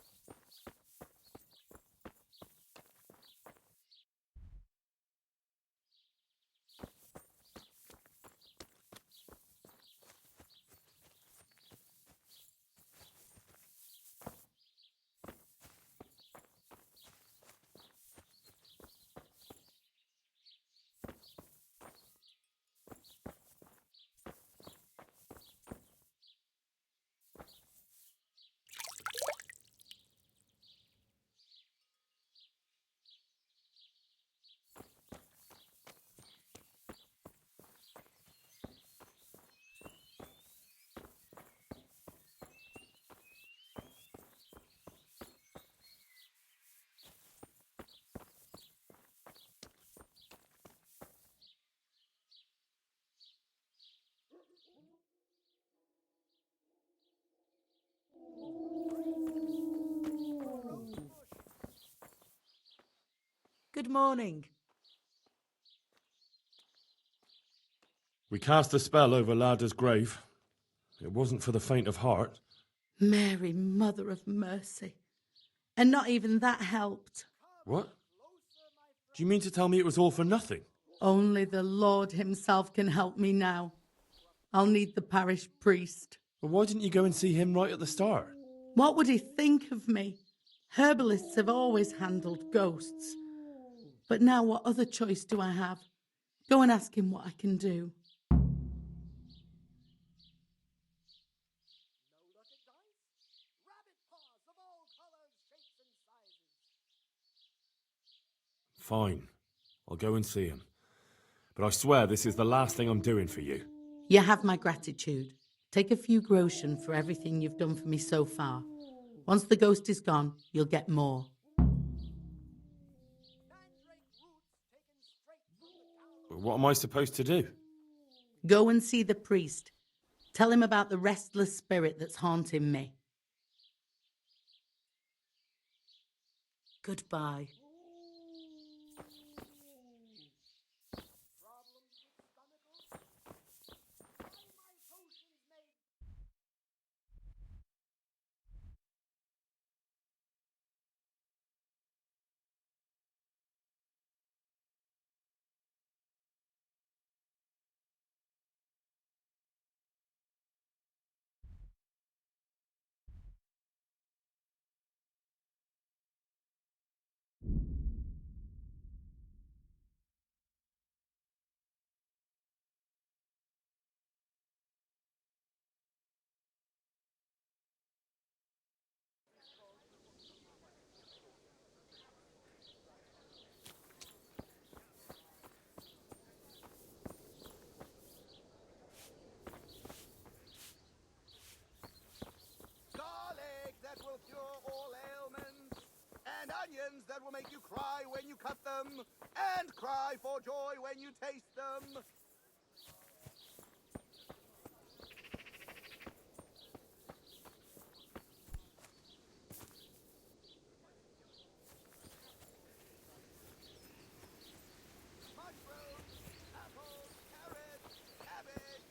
Good morning. We cast a spell over Lada's grave. It wasn't for the faint of heart. Mary, Mother of Mercy. And not even that helped. What? Do you mean to tell me it was all for nothing? Only the Lord himself can help me now. I'll need the parish priest. Well, why didn't you go and see him right at the start? What would he think of me? Herbalists have always handled ghosts. But now what other choice do I have? Go and ask him what I can do. Fine. I'll go and see him. But I swear this is the last thing I'm doing for you. You have my gratitude. Take a few groschen for everything you've done for me so far. Once the ghost is gone, you'll get more. But what am I supposed to do? Go and see the priest. Tell him about the restless spirit that's haunting me. Goodbye. Garlic that will cure all ailments, and onions that will make you cry when you cut them, and cry for joy when you taste them. Mushrooms, apples, carrots, cabbage.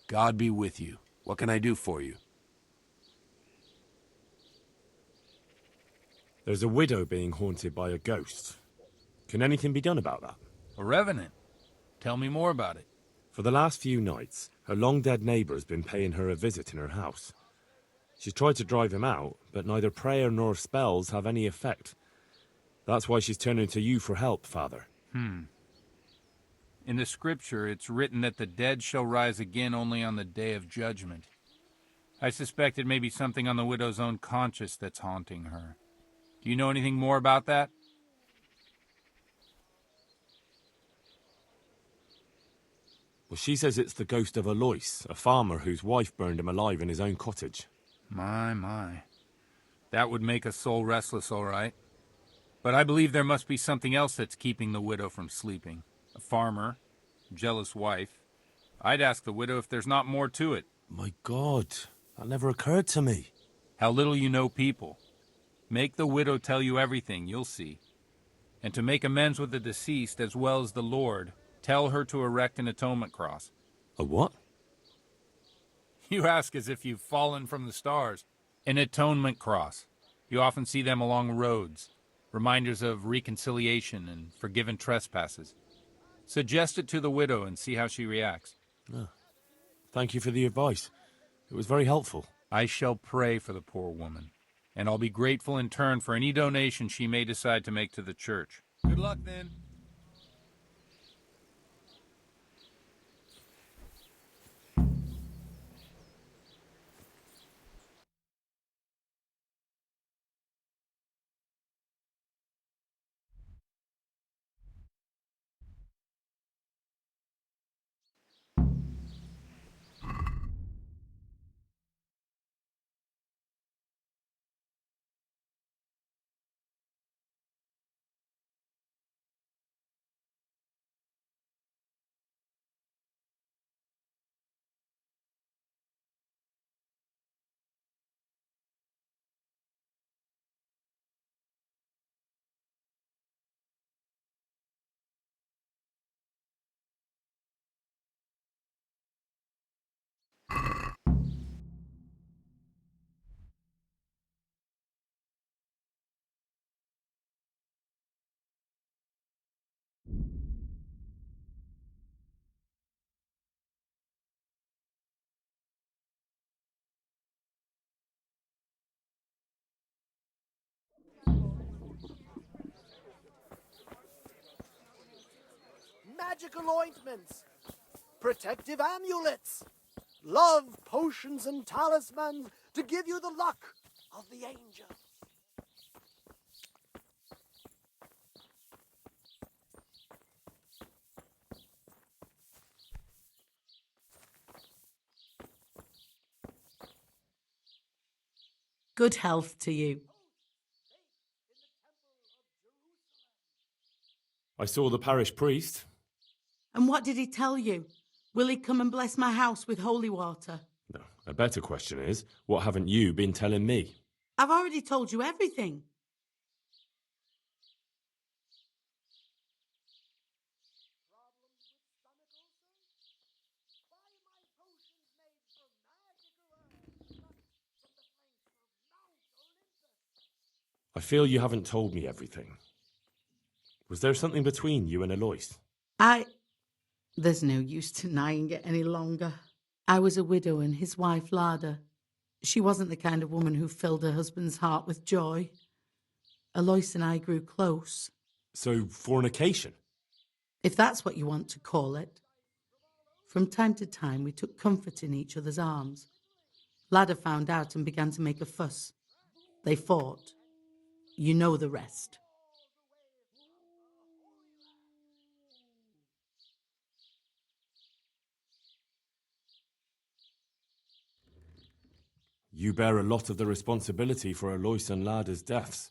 God be with you. What can I do for you? There's a widow being haunted by a ghost. Can anything be done about that? A revenant? Tell me more about it. For the last few nights, her long-dead neighbour's been paying her a visit in her house. She's tried to drive him out, but neither prayer nor spells have any effect. That's why she's turning to you for help, Father. In the scripture, it's written that the dead shall rise again only on the day of judgment. I suspect it may be something on the widow's own conscience that's haunting her. Do you know anything more about that? Well, she says it's the ghost of Alois, a farmer whose wife burned him alive in his own cottage. My. That would make a soul restless, all right. But I believe there must be something else that's keeping the widow from sleeping. A farmer, jealous wife. I'd ask the widow if there's not more to it. My God, that never occurred to me. How little you know people. Make the widow tell you everything, you'll see. And to make amends with the deceased as well as the Lord, tell her to erect an atonement cross. A what? You ask as if you've fallen from the stars. An atonement cross. You often see them along roads, reminders of reconciliation and forgiven trespasses. Suggest it to the widow and see how she reacts. Oh, thank you for the advice. It was very helpful. I shall pray for the poor woman, and I'll be grateful in turn for any donation she may decide to make to the church. Good luck, then. Magical ointments, protective amulets, love potions and talismans to give you the luck of the angels. Good health to you. I saw the parish priest. And what did he tell you? Will he come and bless my house with holy water? No, a better question is, what haven't you been telling me? I've already told you everything. I feel you haven't told me everything. Was there something between you and Alois? There's no use denying it any longer. I was a widow and his wife Lada. She wasn't the kind of woman who filled her husband's heart with joy. Alois and I grew close. So, fornication? If that's what you want to call it. From time to time, we took comfort in each other's arms. Lada found out and began to make a fuss. They fought. You know the rest. You bear a lot of the responsibility for Alois and Lada's deaths.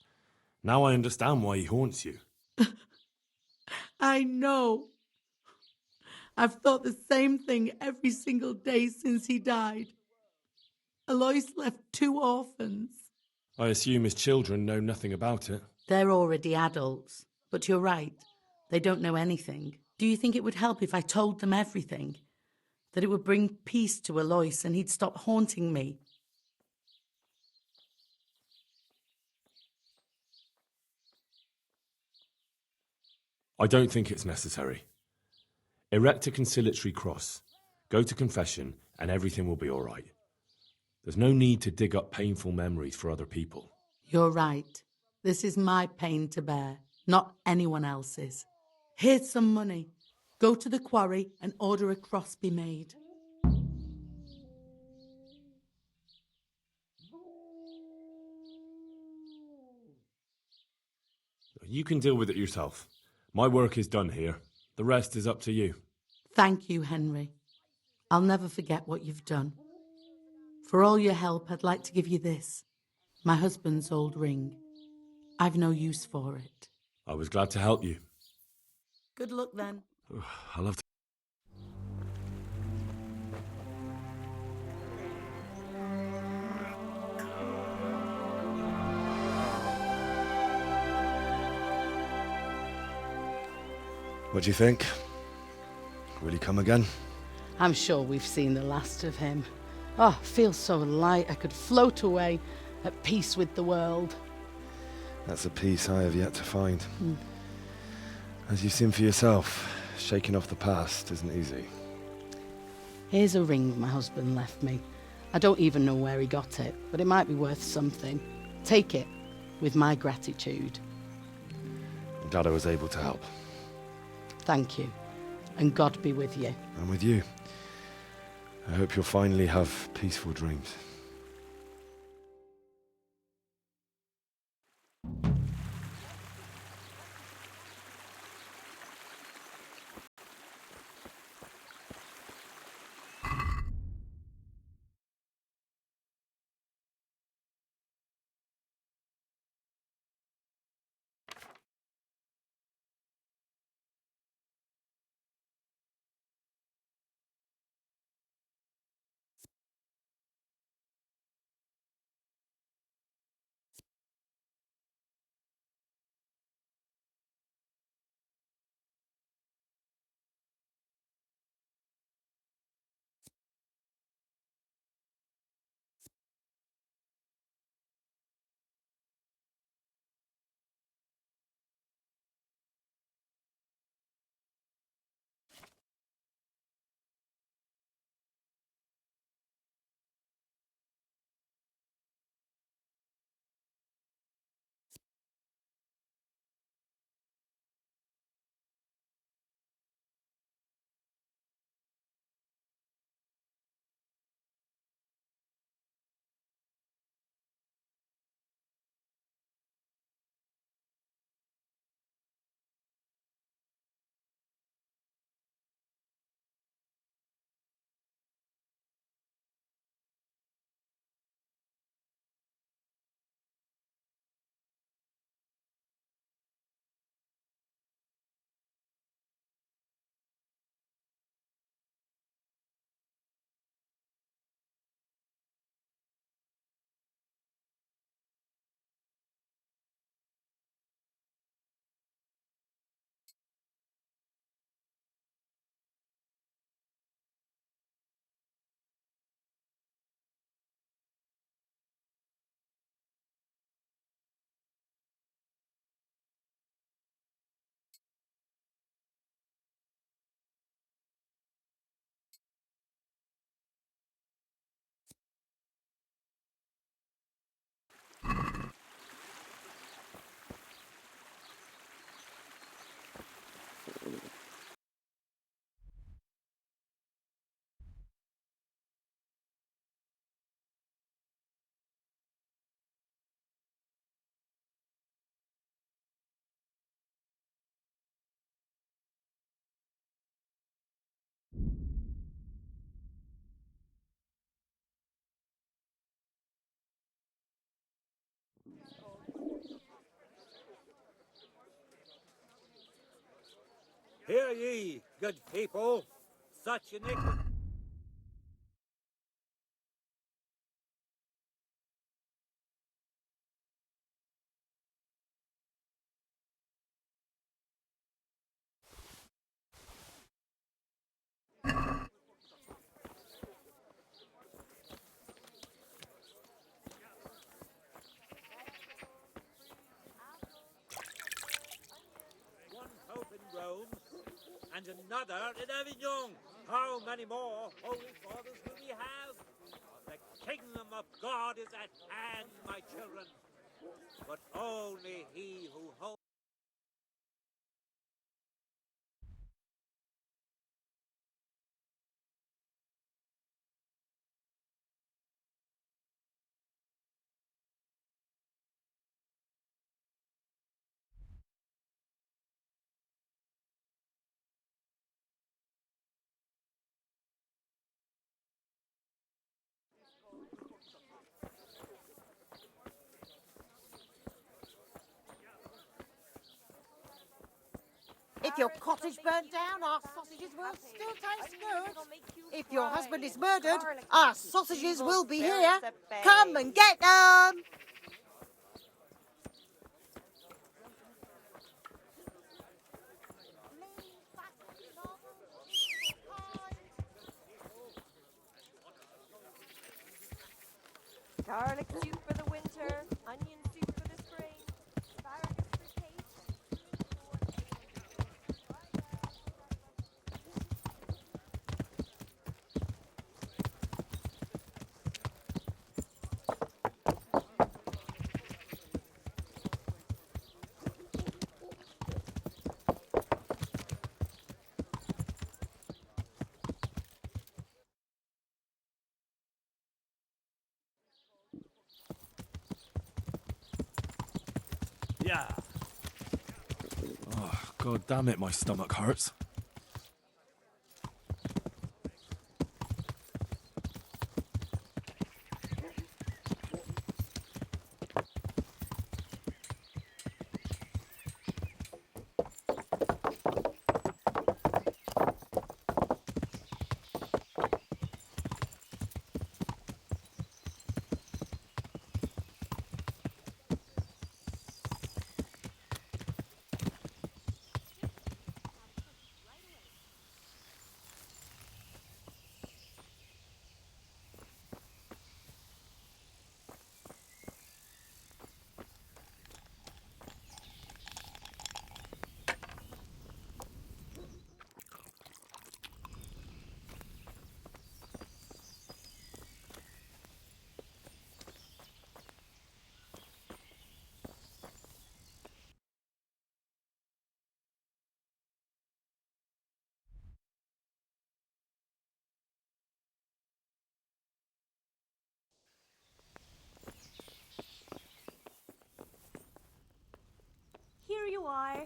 Now I understand why he haunts you. I know. I've thought the same thing every single day since he died. Alois left 2 orphans. I assume his children know nothing about it. They're already adults. But you're right. They don't know anything. Do you think it would help if I told them everything? That it would bring peace to Alois and he'd stop haunting me? I don't think it's necessary. Erect a conciliatory cross, go to confession, and everything will be all right. There's no need to dig up painful memories for other people. You're right. This is my pain to bear, not anyone else's. Here's some money. Go to the quarry and order a cross be made. You can deal with it yourself. My work is done here. The rest is up to you. Thank you, Henry. I'll never forget what you've done. For all your help, I'd like to give you this. My husband's old ring. I've no use for it. I was glad to help you. Good luck then. I'll have to... What do you think? Will he come again? I'm sure we've seen the last of him. Oh, I feel so light I could float away at peace with the world. That's a peace I have yet to find. As you've seen for yourself, shaking off the past isn't easy. Here's a ring my husband left me. I don't even know where he got it, but it might be worth something. Take it, with my gratitude. I'm glad I was able to help. Thank you, and God be with you. And with you. I hope you'll finally have peaceful dreams. Hear ye, good people, such iniquity. One pope in Rome and another in Avignon. How many more holy fathers will we have? The kingdom of God is at hand, my children. But only he who holds. If your cottage burnt down, our sausages will still taste good. If your husband is murdered, our sausages will be here. Come and get them! Garlic soup for the winter, onion soup for the spring, asparagus for cake. Yeah. Oh, God damn it, my stomach hurts. Here you are,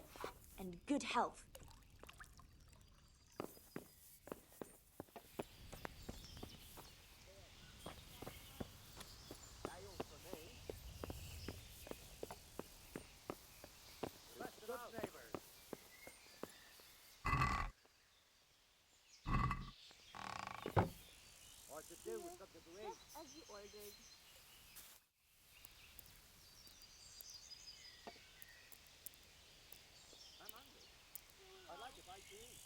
and good health. What to do with something to eat? Just as you ordered. I'm hungry. I'd like a bite to eat.